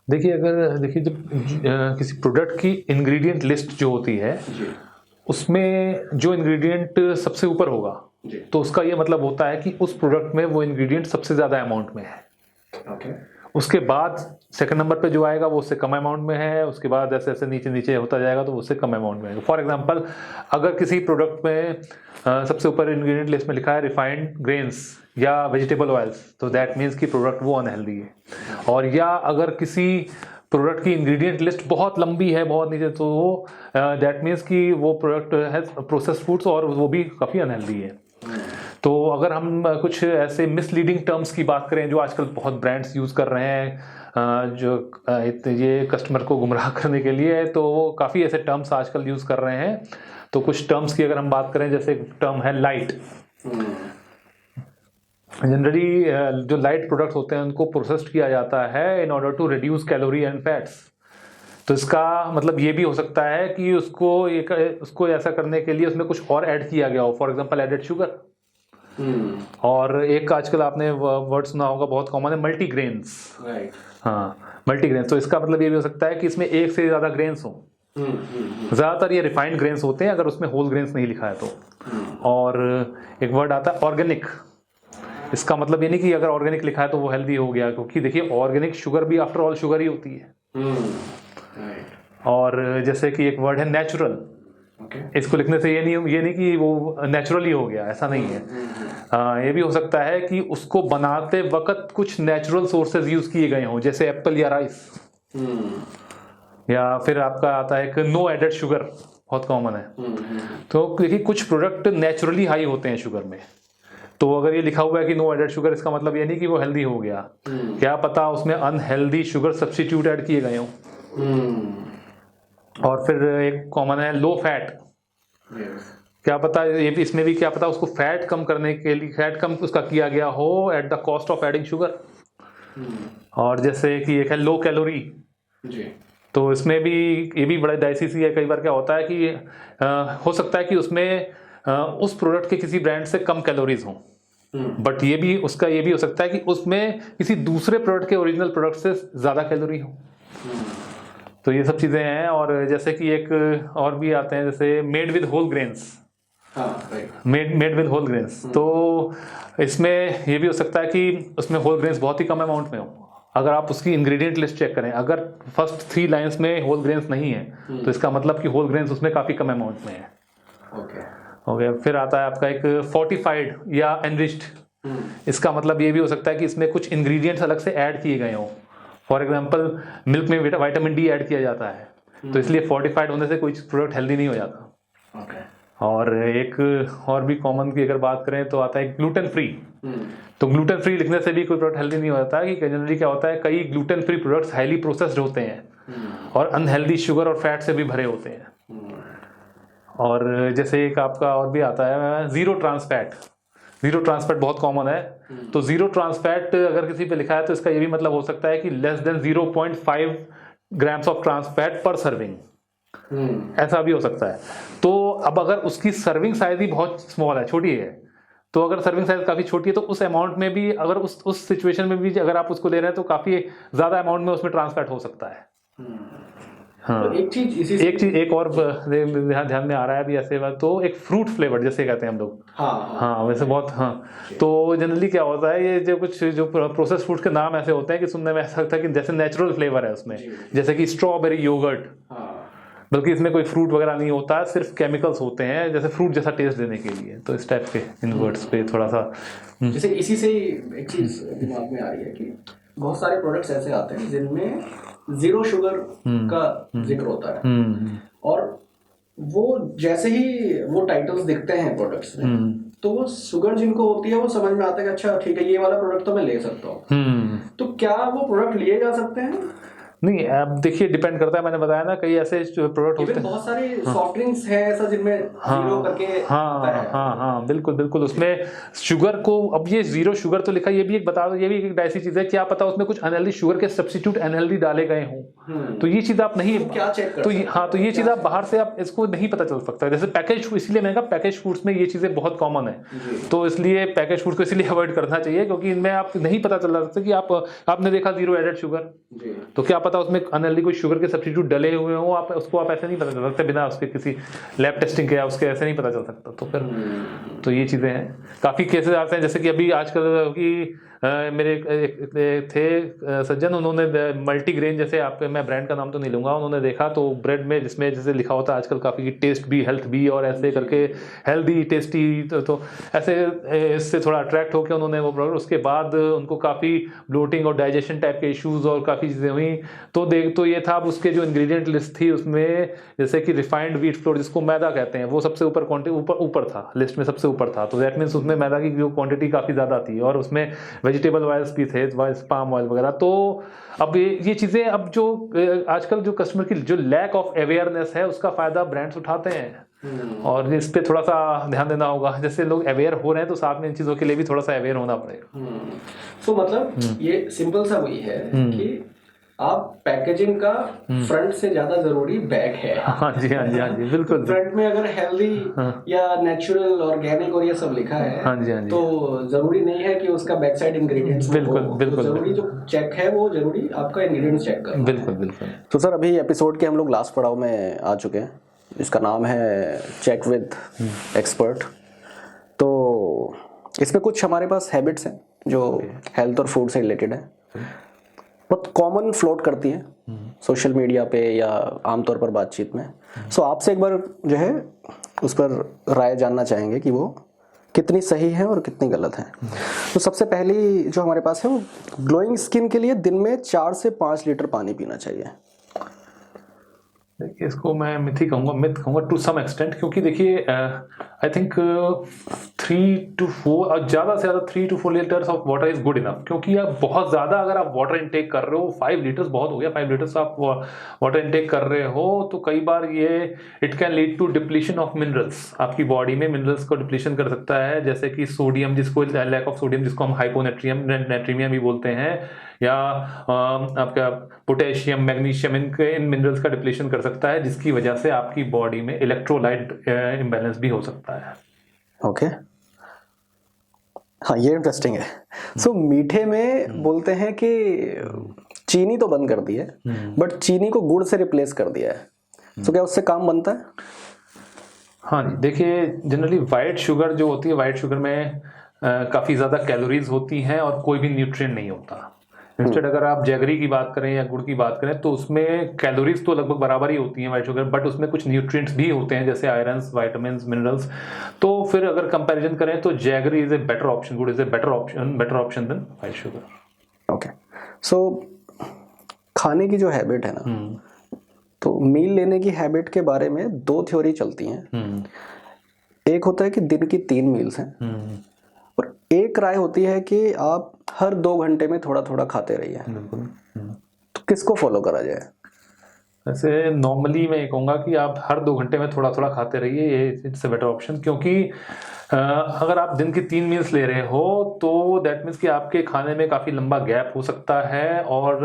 देखिए, जब किसी प्रोडक्ट की इंग्रेडिएंट लिस्ट जो होती है उसमें जो इंग्रेडिएंट सबसे ऊपर होगा, तो उसका ये मतलब होता है कि उस प्रोडक्ट में वो इंग्रेडिएंट सबसे ज्यादा अमाउंट में है। उसके बाद सेकंड नंबर पे जो आएगा वो उससे कम अमाउंट में है, उसके बाद ऐसे ऐसे नीचे नीचे होता जाएगा तो उससे कम अमाउंट में है। फॉर एग्जांपल, अगर किसी प्रोडक्ट में सबसे ऊपर इंग्रेडिएंट लिस्ट में लिखा है रिफाइंड ग्रेन्स या वेजिटेबल ऑयल्स, तो दैट मीन्स कि प्रोडक्ट वो अनहेल्दी है। और या अगर किसी प्रोडक्ट की इंग्रेडिएंट लिस्ट बहुत लंबी है, बहुत नीचे, तो दैट मीन्स कि वो प्रोडक्ट है प्रोसेस्ड फूड्स और वो भी काफ़ी अनहेल्दी है। तो अगर हम कुछ ऐसे मिसलीडिंग टर्म्स की बात करें जो आजकल बहुत ब्रांड्स यूज़ कर रहे हैं, जो ये कस्टमर को गुमराह करने के लिए, तो वो काफ़ी ऐसे टर्म्स आजकल यूज़ कर रहे हैं। तो कुछ टर्म्स की अगर हम बात करें, जैसे टर्म है लाइट। जनरली जो लाइट प्रोडक्ट्स होते हैं उनको प्रोसेस्ड किया जाता है in order to reduce calorie and fats. तो इसका मतलब ये भी हो सकता है कि उसको ऐसा करने के लिए उसमें कुछ और ऐड किया गया हो, फॉर एग्जांपल एडेड शुगर। और एक आजकल आपने वर्ड सुना होगा, बहुत कॉमन है, मल्टीग्रेन्स। हाँ, मल्टीग्रेन्स। तो इसका मतलब ये भी हो सकता है कि इसमें एक से ज्यादा ग्रेन्स हो। ज्यादातर ये रिफाइंड ग्रेन्स होते हैं अगर उसमें होल ग्रेन्स नहीं लिखा है तो। और एक वर्ड आता है ऑर्गेनिक। इसका मतलब ये नहीं कि अगर ऑर्गेनिक लिखा है तो वो हेल्दी हो गया, क्योंकि देखिए ऑर्गेनिक शुगर भी आफ्टर ऑल शुगर ही होती है। और जैसे कि एक वर्ड है नेचुरल। इसको लिखने से ये नहीं कि वो नेचुरली हो गया, ऐसा नहीं है। ये भी हो सकता है कि उसको बनाते वक्त कुछ नेचुरल सोर्सेज यूज किए गए हों, जैसे एप्पल या राइस। या फिर आपका आता है कि नो एडेड शुगर, बहुत कॉमन है। तो देखिए कुछ प्रोडक्ट नेचुरली हाई होते हैं शुगर में, तो अगर ये लिखा हुआ है कि नो एडेड शुगर, इसका मतलब ये नहीं कि वो हेल्दी हो गया। क्या पता उसमें अनहेल्दी शुगर सब्स्टिट्यूट ऐड किए गए हों। और फिर एक कॉमन है लो फैट। क्या पता ये भी, इसमें भी क्या पता उसको फैट कम करने के लिए फैट कम उसका किया गया हो at the cost of adding sugar. और जैसे कि एक है लो कैलोरी। तो इसमें भी ये भी बड़ा डाइसी सी है। कई बार क्या होता है कि हो सकता है कि उसमें उस प्रोडक्ट के किसी ब्रांड से कम कैलोरीज हों, बट ये भी हो सकता है कि उसमें किसी दूसरे प्रोडक्ट के ओरिजिनल प्रोडक्ट से ज्यादा कैलोरी हो। तो ये सब चीजें हैं। और जैसे कि एक और भी आते हैं, जैसे made with whole grains. Made with whole grains, तो इसमें ये भी हो सकता है कि उसमें होल ग्रेन्स बहुत ही कम अमाउंट में हो। अगर आप उसकी इंग्रेडिएंट लिस्ट चेक करें, अगर फर्स्ट 3 लाइंस में होल ग्रेन्स नहीं है, तो इसका मतलब कि होल ग्रेन्स उसमें काफी कम अमाउंट में है। ओके। फिर आता है आपका एक फोर्टिफाइड या एनरिच्ड। इसका मतलब ये भी हो सकता है कि इसमें कुछ इंग्रेडिएंट्स अलग से ऐड किए गए हों। फॉर एग्जाम्पल मिल्क में विटामिन डी ऐड किया जाता है, तो इसलिए फोर्टिफाइड होने से कोई प्रोडक्ट हेल्दी नहीं हो जाता। और एक और भी कॉमन की अगर बात करें तो आता है ग्लूटेन फ्री। तो ग्लूटेन फ्री लिखने से भी कोई प्रोडक्ट हेल्दी नहीं हो जाता। कि जनरली क्या होता है, कई gluten free products highly processed होते हैं और अनहेल्दी शुगर और फैट से भी भरे होते हैं। और जैसे एक आपका और भी आता है zero trans fat. Zero trans fat बहुत कॉमन है। तो जीरो ट्रांस फैट अगर किसी पे लिखा है तो इसका ये भी मतलब हो सकता है कि less than 0.5 grams of trans fat per serving, ऐसा भी हो सकता है। तो अब अगर उसकी सर्विंग साइज ही बहुत स्मॉल है, छोटी है, तो अगर सर्विंग साइज काफ़ी छोटी है तो उस अमाउंट में भी अगर उस सिचुएशन में भी अगर आप उसको ले रहे हैं तो काफ़ी ज़्यादा अमाउंट में उसमें ट्रांसफैट हो सकता है। हाँ, तो एक चीज एक और ध्यान में आ रहा है अभी ऐसे बात, तो एक फ्रूट फ्लेवर जैसे कहते हैं हम लोग। हाँ वैसे बहुत, हाँ तो जनरली क्या होता है, ये जो कुछ जो प्रोसेस फूड के नाम ऐसे होते हैं कि सुनने में ऐसा लगता है कि जैसे नेचुरल फ्लेवर है उसमें, जैसे कि स्ट्रॉबेरी योगर्ट, बल्कि इसमें कोई फ्रूट वगैरह नहीं होता है, सिर्फ केमिकल्स होते हैं जैसे फ्रूट जैसा टेस्ट देने के लिए। तो इस टाइप के इन वर्ड्स पे थोड़ा सा जैसे इसी से एक चीज दिमाग में आ रही है कि बहुत सारे प्रोडक्ट्स ऐसे आते हैं जिनमें 0 शुगर का जिक्र होता है, और वो जैसे ही वो टाइटल्स दिखते हैं प्रोडक्ट्स में तो वो शुगर जिनको होती है वो समझ में आता है कि अच्छा ठीक है ये वाला प्रोडक्ट तो मैं ले सकता हूँ। तो क्या वो प्रोडक्ट लिए जा सकते हैं? नहीं, अब देखिए डिपेंड करता है, मैंने बताया ना कई ऐसे प्रोडक्ट होते हैं, बहुत सारे सॉफ्ट ड्रिंक्स हैं ऐसा जिनमें जीरो करके आता है। हाँ बिल्कुल बिल्कुल, उसमें शुगर को, अब ये 0 शुगर तो लिखा, ये भी एक बता दो, ये भी एक ऐसी चीज है क्या पता उसमें कुछ अनहेल्दी शुगर के सब्स्टिट्यूट अनहेल्दी डाले गए हों, तो ये चीज आप नहीं, क्या चेक कर, तो हाँ तो ये चीज आप बाहर से आप इसको नहीं पता चल सकता। जैसे पैकेज, इसलिए मैंने कहा पैकेज फूड्स में ये चीजें बहुत कॉमन है, तो इसलिए पैकेज फूड को इसलिए अवॉइड करना चाहिए क्योंकि इनमें आप नहीं पता चल सकता कि आपने देखा 0 एडेड शुगर, तो क्या पता उसमें अनहेल्दी शुगर के सब्स्टिट्यूट डले हुए हो, आप उसको आप ऐसे नहीं पता चल सकते बिना उसके किसी लैब टेस्टिंग के, या उसके ऐसे नहीं पता चल सकता। तो फिर तो ये चीज़ें हैं, काफ़ी केसेस आते हैं, जैसे कि अभी आजकल की मेरे एक थे सज्जन, उन्होंने मल्टीग्रेन, जैसे आपके मैं ब्रांड का नाम तो नहीं लूँगा, उन्होंने देखा तो ब्रेड में जिसमें जैसे लिखा होता है आजकल काफ़ी टेस्ट भी हेल्थ भी, और ऐसे करके हेल्दी टेस्टी, तो ऐसे इससे थोड़ा अट्रैक्ट होकर उन्होंने वो प्रोडक्ट, उसके बाद उनको काफ़ी ब्लोटिंग और डाइजेशन टाइप के इश्यूज़ और काफ़ी चीज़ें हुई। तो ये था, अब उसके जो इंग्रेडिएंट लिस्ट थी उसमें जैसे कि रिफाइंड व्हीट फ्लोर जिसको मैदा कहते हैं, वो सबसे ऊपर था, लिस्ट में सबसे ऊपर था, तो दैट मीन्स उसमें मैदा की जो क्वांटिटी काफ़ी ज़्यादा थी, और उसमें वेजिटेबल ऑयल्स भी थे, पाम ऑयल वगैरह। तो अब ये चीज़ें, अब जो आजकल जो कस्टमर की जो लैक ऑफ अवेयरनेस है उसका फ़ायदा ब्रांड्स उठाते हैं, और इस पे थोड़ा सा ध्यान देना होगा। जैसे लोग अवेयर हो रहे हैं तो साथ में इन चीज़ों के लिए भी थोड़ा सा अवेयर होना पड़ेगा। तो मतलब ये सिंपल सा वही है कि आप पैकेजिंग का फ्रंट से ज्यादा जरूरी बैक है। हाँ जी बिल्कुल। फ्रंट में अगर हेल्दी या नेचुरल ऑर्गेनिक और ये सब लिखा है, हाँ जी तो जरूरी नहीं है कि उसका बैक साइड इंग्रेडिएंट्स बिल्कुल। तो जरूरी जो चेक है वो जरूरी आपका इंग्रेडिएंट्स चेक करना। बिल्कुल। तो सर अभी एपिसोड के हम लोग लास्ट पड़ाव में आ चुके हैं, इसका नाम है चेक विद एक्सपर्ट। तो इसमें कुछ हमारे पास हैबिट्स हैं जो हेल्थ और फूड से रिलेटेड है, बहुत कॉमन फ्लोट करती हैं सोशल मीडिया पे या आमतौर पर बातचीत में। सो आपसे एक बार जो है उस पर राय जानना चाहेंगे कि वो कितनी सही है और कितनी गलत है। तो सबसे पहली जो हमारे पास है वो ग्लोइंग स्किन के लिए दिन में 4 से 5 लीटर पानी पीना चाहिए। देखिए इसको मैं मिथ कहूँगा टू सम एक्सटेंट, क्योंकि देखिए आई थिंक 3 to 4 और ज़्यादा से ज़्यादा 3 to 4 litres of water is good enough. क्योंकि आप बहुत ज़्यादा अगर आप वाटर इनटेक कर रहे हो, 5 लीटर्स बहुत हो गया, 5 लीटर्स आप वाटर इनटेक कर रहे हो, तो कई बार ये it can lead to depletion of minerals, आपकी बॉडी में मिनरल्स को डिप्लीशन कर सकता है, जैसे कि सोडियम, जिसको लैक ऑफ सोडियम जिसको हम हाइपोनेट्रीमिया भी बोलते हैं, या आपका पोटेशियम, मैग्नीशियम, इन मिनरल्स का डिप्लीशन कर सकता है, जिसकी वजह से आपकी बॉडी में इलेक्ट्रोलाइट इम्बैलेंस भी हो सकता है। ओके हाँ ये इंटरेस्टिंग है। सो मीठे में बोलते हैं कि चीनी तो बंद कर दी है, बट चीनी को गुड़ से रिप्लेस कर दिया है, तो क्या उससे काम बनता है? हाँ जी, देखिए जनरली वाइट शुगर जो होती है, वाइट शुगर में काफ़ी ज़्यादा कैलोरीज होती हैं और कोई भी न्यूट्रिएंट नहीं होता। इंस्टेड अगर आप जैगरी की बात करें या गुड़ की बात करें तो उसमें कैलोरीज तो लगभग बराबर ही होती हैं वाइट शुगर, बट उसमें कुछ न्यूट्रिएंट्स भी होते हैं जैसे आयरन्स, वाइटामिन्स, मिनरल्स। तो फिर अगर कंपैरिजन करें तो jaggery is a better option, गुड़ is a better option than white sugar. Okay so खाने की जो हैबिट है ना, तो मील लेने की हैबिट के बारे में 2 थ्योरी चलती हैं। एक होता है कि दिन की 3 मील्स हैं, और एक राय होती है कि आप हर 2 घंटे में थोड़ा थोड़ा खाते रहिए। तो किसको फॉलो करा जाए? वैसे नॉर्मली मैं ये कहूँगा कि आप हर 2 घंटे में थोड़ा थोड़ा खाते रहिए, ये इट्स अ बेटर ऑप्शन। क्योंकि अगर आप दिन की 3 मील्स ले रहे हो तो दैट मीन्स कि आपके खाने में काफ़ी लंबा गैप हो सकता है, और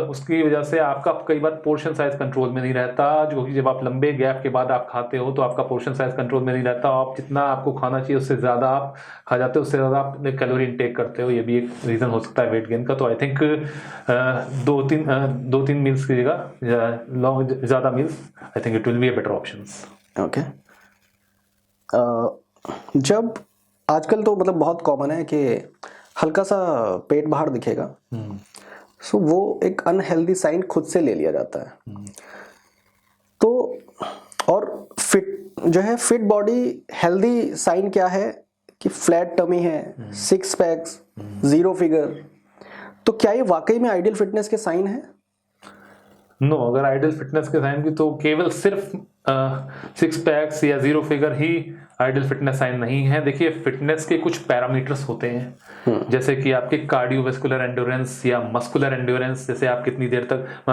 उसकी वजह से आपका कई बार पोर्शन साइज कंट्रोल में नहीं रहता, जो कि जब आप लंबे गैप के बाद आप खाते हो तो आपका पोर्शन साइज कंट्रोल में नहीं रहता, आप जितना आपको खाना चाहिए उससे ज़्यादा आप खा जाते हो, उससे ज़्यादा आप कैलोरी इनटेक करते हो। ये भी एक रीज़न हो सकता है वेट गेन का। तो आई थिंक 2-3 मील्स की जगह लॉन्ग ज़्यादा meals, I think it will be a better options. Okay. जब आजकल तो मतलब बहुत कॉमन है कि हल्का सा पेट बाहर दिखेगा, सो वो एक अनहेल्दी साइन खुद से ले लिया जाता है। तो और फिट बॉडी हेल्दी साइन क्या है कि फ्लैट टमी है, 6 पैक्स, 0 फिगर। तो क्या ये वाकई में आइडियल फिटनेस के साइन है? नो, अगर आइडियल फिटनेस के साइन की तो केवल सिर्फ 6 पैक्स या 0 फिगर ही आइडियल फिटनेस साइन नहीं है। देखिए, फिटनेस के कुछ पैरामीटर्स होते हैं, जैसे कि आपके कार्डियोवैस्कुलर एंड्योरेंस या मस्कुलर एंड्योरेंस, जैसे आप कितनी देर तक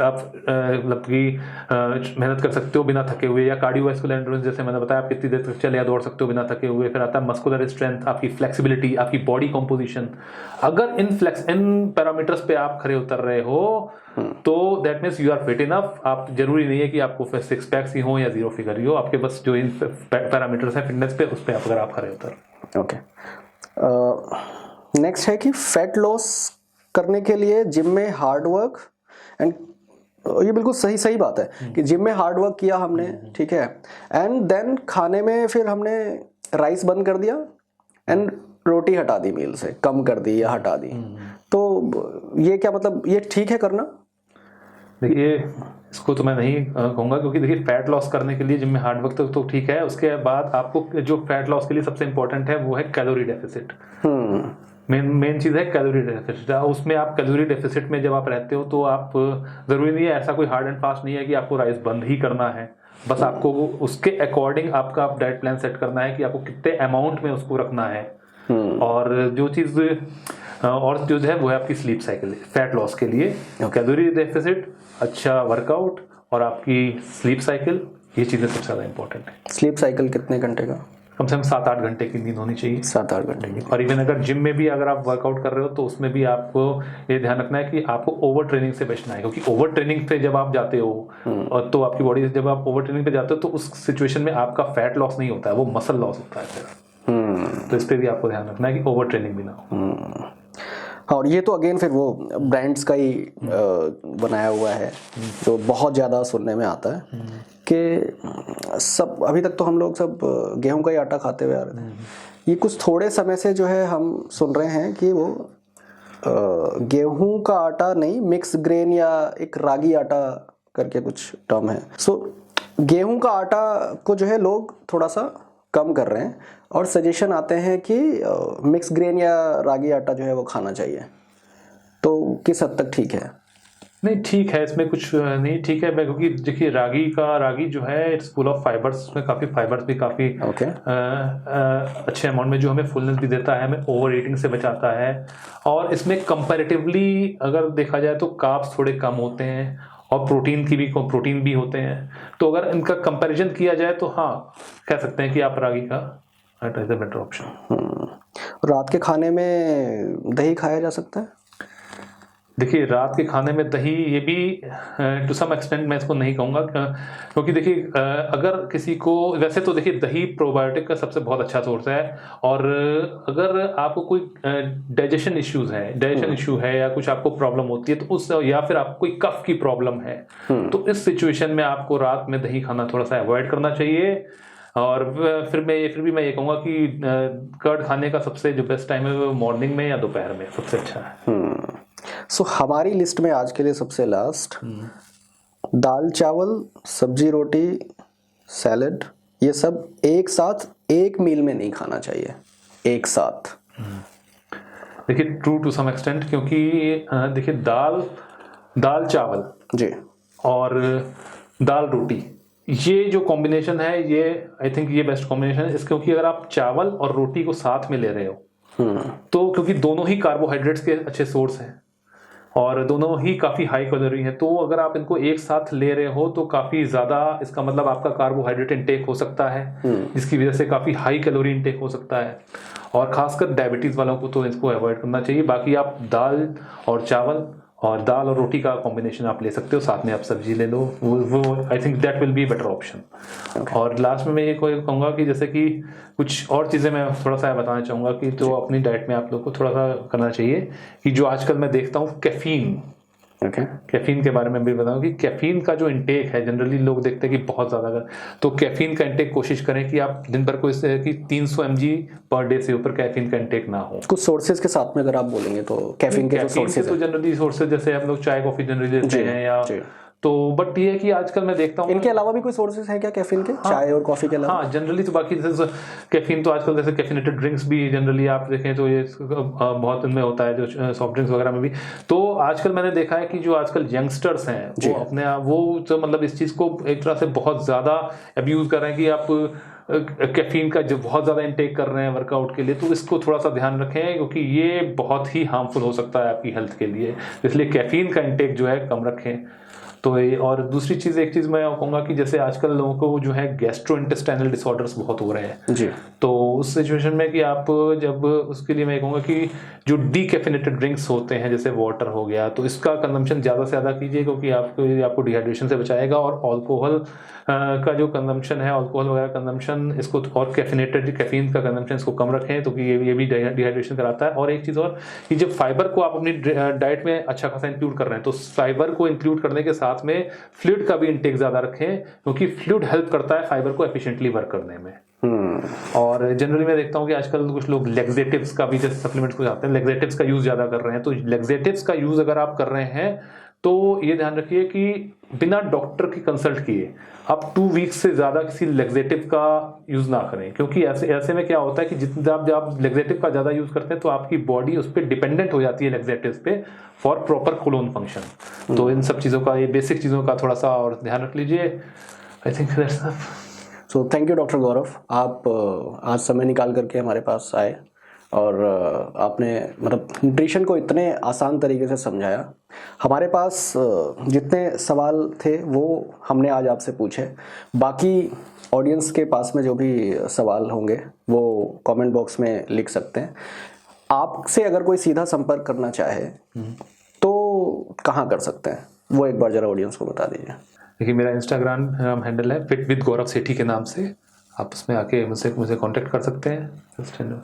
आप मतलब कि मेहनत कर सकते हो बिना थके हुए, या कार्डियोवैस्कुलर एंड्योरेंस जैसे मैंने बताया आप कितनी देर तक चले या दौड़ सकते हो बिना थके हुए। फिर आता है मस्कुलर स्ट्रेंथ, आपकी फ्लेक्सिबिलिटी, आपकी बॉडी कॉम्पोजिशन। अगर इन पैरामीटर्स पे आप खरे उतर रहे हो तो that means you are fit enough. आप जरूरी नहीं है कि आपको 6 पैक्स ही हो या 0 फिगर ही हो, आपके बस जो इन पैरामीटर्स हैं फिटनेस पे, उस पे अगर आप खरे उतर। ओके। नेक्स्ट है कि फैट लॉस करने के लिए जिम में हार्ड वर्क, एंड ये बिल्कुल सही बात है कि जिम में हार्ड वर्क किया हमने, ठीक है, एंड देन खाने में फिर हमने राइस बंद कर दिया एंड रोटी हटा दी, मील से कम कर दी या हटा दी। तो ये क्या मतलब ये ठीक है करना? देखिए, इसको तो मैं नहीं कहूँगा, क्योंकि देखिए फैट लॉस करने के लिए जिम में हार्ड वर्क तो ठीक है, उसके बाद आपको जो फैट लॉस के लिए सबसे इंपॉर्टेंट है वो है कैलोरी डेफिसिट। मेन चीज़ है कैलोरी डेफिसिट। उसमें आप कैलोरी डेफिसिट में जब आप रहते हो तो आप ज़रूरी नहीं है, ऐसा कोई हार्ड एंड फास्ट नहीं है कि आपको राइस बंद ही करना है, बस आपको उसके अकॉर्डिंग आपका डाइट प्लान सेट करना है कि आपको कितने अमाउंट में उसको रखना है। और जो चीज़ और जो है वो है आपकी स्लीप साइकिल फैट लॉस के लिए। कैलोरी डेफिसिट, अच्छा वर्कआउट और आपकी स्लीप साइकिल, ये चीज़ें सबसे ज़्यादा इंपॉर्टेंट है। स्लीप साइकिल कितने घंटे का? कम से कम 7-8 घंटे की नींद होनी चाहिए। 7-8 घंटे की। और इवन अगर जिम में भी अगर आप वर्कआउट कर रहे हो तो उसमें भी आपको ये ध्यान रखना है कि आपको ओवर ट्रेनिंग से बचना है, क्योंकि ओवर ट्रेनिंग पे जब आप जाते हो और तो आपकी बॉडी जब आप ओवर ट्रेनिंग पे जाते हो तो उस सिचुएशन में आपका फैट लॉस नहीं होता है, वो मसल लॉस होता है फिर। तो इस पर भी आपको ध्यान रखना है कि ओवर ट्रेनिंग भी ना हो। और ये तो अगेन फिर वो ब्रांड्स का ही बनाया हुआ है जो बहुत ज़्यादा सुनने में आता है कि सब अभी तक तो हम लोग सब गेहूं का ही आटा खाते हुए आ रहे थे। ये कुछ थोड़े समय से जो है हम सुन रहे हैं कि वो गेहूं का आटा नहीं, मिक्स ग्रेन या एक रागी आटा करके कुछ टर्म है। सो गेहूं का आटा को जो है लोग थोड़ा सा कम कर रहे हैं और सजेशन आते हैं कि मिक्स ग्रेन या रागी आटा जो है वो खाना चाहिए। तो किस हद तक ठीक है? नहीं, ठीक है, इसमें कुछ नहीं ठीक है, क्योंकि देखिए रागी जो है इट्स फुल ऑफ फाइबर्स, उसमें काफ़ी फाइबर्स भी काफ़ी अच्छे अमाउंट में जो हमें फुलनेस भी देता है, हमें ओवर ईटिंग से बचाता है। और इसमें कंपैरेटिवली अगर देखा जाए तो कार्ब्स थोड़े कम होते हैं और प्रोटीन भी होते हैं। तो अगर इनका कंपैरिजन किया जाए तो हाँ, कह सकते हैं कि आप रागी का it is a better option. रात के खाने में दही खाया जा सकता है? देखिए, रात के खाने में दही, ये भी टू सम एक्सटेंट मैं इसको नहीं कहूँगा, क्योंकि देखिए अगर किसी को, वैसे तो देखिए दही प्रोबायोटिक का सबसे बहुत अच्छा सोर्स है, और अगर आपको कोई डाइजेशन इश्यू है या कुछ आपको प्रॉब्लम होती है तो उस, या फिर आपको कोई कफ की प्रॉब्लम है तो इस सिचुएशन में आपको रात में दही खाना थोड़ा सा अवॉइड करना चाहिए। और फिर भी मैं ये कहूँगा कि कर्ड खाने का सबसे जो बेस्ट टाइम है वो मॉर्निंग में या दोपहर में सबसे अच्छा है। सो हमारी लिस्ट में आज के लिए सबसे लास्ट दाल चावल सब्जी रोटी सैलड, ये सब एक साथ एक मील में नहीं खाना चाहिए एक साथ। देखिए, ट्रू टू सम एक्सटेंट, क्योंकि देखिए दाल चावल जी और दाल रोटी, ये जो कॉम्बिनेशन है ये आई थिंक ये बेस्ट कॉम्बिनेशन है। क्योंकि अगर आप चावल और रोटी को साथ में ले रहे हो तो क्योंकि दोनों ही कार्बोहाइड्रेट्स के अच्छे सोर्स हैं और दोनों ही काफ़ी हाई कैलोरी हैं। तो अगर आप इनको एक साथ ले रहे हो तो काफ़ी ज़्यादा इसका मतलब आपका कार्बोहाइड्रेट इंटेक हो सकता है, जिसकी वजह से काफ़ी हाई कैलोरी इंटेक हो सकता है, और खासकर डायबिटीज़ वालों को तो इसको अवॉइड करना चाहिए। बाकी आप दाल और चावल और दाल और रोटी का कॉम्बिनेशन आप ले सकते हो, साथ में आप सब्जी ले लो, वो I think that will be better option. और लास्ट में मैं ये कहूँगा कि जैसे कि कुछ और चीज़ें मैं थोड़ा सा बताना चाहूँगा कि जो अपनी डाइट में आप लोग को थोड़ा सा करना चाहिए कि जो आजकल मैं देखता हूँ कैफीन, कैफीन के बारे में भी बताऊं कि कैफीन का जो इंटेक है जनरली लोग देखते हैं कि बहुत ज़्यादा कर, तो कैफीन का इंटेक कोशिश करें कि आप दिन भर को इससे कि 300 mg पर डे से ऊपर कैफीन का इंटेक ना हो। कुछ सोर्सेज के साथ में अगर आप बोलेंगे तो कैफीन के जो सोर्सेज तो जनरली सोर्सेज जैसे हम लोग चाय कॉफी जनरली लेते हैं या तो, बट ये है कि आजकल मैं देखता हूँ इनके अलावा भी कोई सोर्सेज है क्या कैफीन के? चाय और कॉफी के अलावा? हाँ जनरली तो बाकी जैसे कैफीन तो आजकल जैसे कैफिनेटेड ड्रिंक्स भी जनरली आप देखें तो ये बहुत इनमें होता है, जो सॉफ्ट ड्रिंक्स वगैरह में भी। तो आजकल मैंने देखा है कि जो आजकल यंगस्टर्स हैं वो अपने वो तो मतलब इस चीज़ को एक तरह से बहुत ज़्यादा अब्यूज कर रहे हैं कि आप कैफीन का जो बहुत ज़्यादा इंटेक कर रहे हैं वर्कआउट के लिए, तो इसको थोड़ा सा ध्यान रखें क्योंकि ये बहुत ही हार्मफुल हो सकता है आपकी हेल्थ के लिए, इसलिए कैफीन का इंटेक जो है कम रखें। तो ये, और दूसरी चीज़ एक चीज़ मैं कहूँगा कि जैसे आजकल लोगों को जो है गैस्ट्रोइंटेस्टाइनल डिसऑर्डर्स बहुत हो रहे हैं जी, तो उस सिचुएशन में कि आप जब उसके लिए मैं कहूँगा कि जो डीकैफिनेटेड ड्रिंक्स होते हैं जैसे वाटर हो गया, तो इसका कंजम्पशन ज़्यादा से ज़्यादा कीजिए क्योंकि आपको डिहाइड्रेशन से बचाएगा। और अल्कोहल का जो कंजम्पशन है, अल्कोहल वगैरह कंजम्पशन इसको, और कैफीन का कंजम्पशन इसको कम रखें क्योंकि ये भी डिहाइड्रेशन कराता है। और एक चीज़ और कि जब फाइबर को आप अपनी डाइट में अच्छा खासा इंक्लूड कर रहे हैं तो फाइबर को इंक्लूड करने के साथ में फ्लूइड का भी इंटेक ज़्यादा रखें क्योंकि फ्लूइड हेल्प करता है फाइबर को एफिशिएंटली वर्क करने में। और जनरली मैं देखता हूँ कि आजकल कुछ लोग लेग्जेटिव्स का भी, जैसे सप्लीमेंट्स को जाते हैं, लेग्जेटिव्स का यूज़ ज़्यादा कर रहे हैं। तो लेग्जेटिव्स का यूज़ अगर आप कर रहे हैं तो ये ध्यान रखिए कि बिना डॉक्टर की कंसल्ट किए आप 2 वीक्स से ज़्यादा किसी लेग्जेटिव का यूज़ ना करें क्योंकि ऐसे में क्या होता है कि जितना आप लेग्जेटिव का ज़्यादा यूज़ करते हैं तो आपकी बॉडी उस पर डिपेंडेंट हो जाती है लेग्जेटिव्स पे फॉर प्रॉपर कोलोन फंक्शन। तो इन सब चीज़ों का, ये बेसिक चीज़ों का थोड़ा सा और ध्यान रख लीजिए। I think that's enough. So thank you doctor Gaurav, आप आज समय निकाल करके हमारे पास आए और आपने मतलब न्यूट्रिशन को इतने आसान तरीके से समझाया। हमारे पास जितने सवाल थे वो हमने आज आपसे पूछे, बाकी ऑडियंस के पास में जो भी सवाल होंगे वो कमेंट बॉक्स में लिख सकते हैं। आपसे अगर कोई सीधा संपर्क करना चाहे तो कहाँ कर सकते हैं, वो एक बार जरा ऑडियंस को बता दीजिए। देखिए मेरा इंस्टाग्राम हैंडल है फिट विद गौरव सेठी के नाम से, आप उसमें आके मुझे कांटेक्ट कर सकते हैं।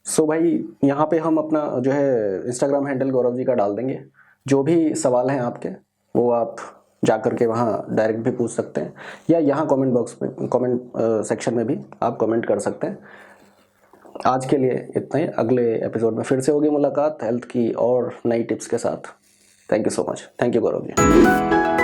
सो भाई यहाँ पे हम अपना जो है इंस्टाग्राम हैंडल गौरव जी का डाल देंगे। जो भी सवाल हैं आपके वो आप जा कर के वहाँ डायरेक्ट भी पूछ सकते हैं या यहाँ कमेंट बॉक्स में, कमेंट सेक्शन में भी आप कमेंट कर सकते हैं। आज के लिए इतना ही, अगले एपिसोड में फिर से होगी मुलाकात हेल्थ की और नई टिप्स के साथ। Thank you so much. Thank you Gaurav ji.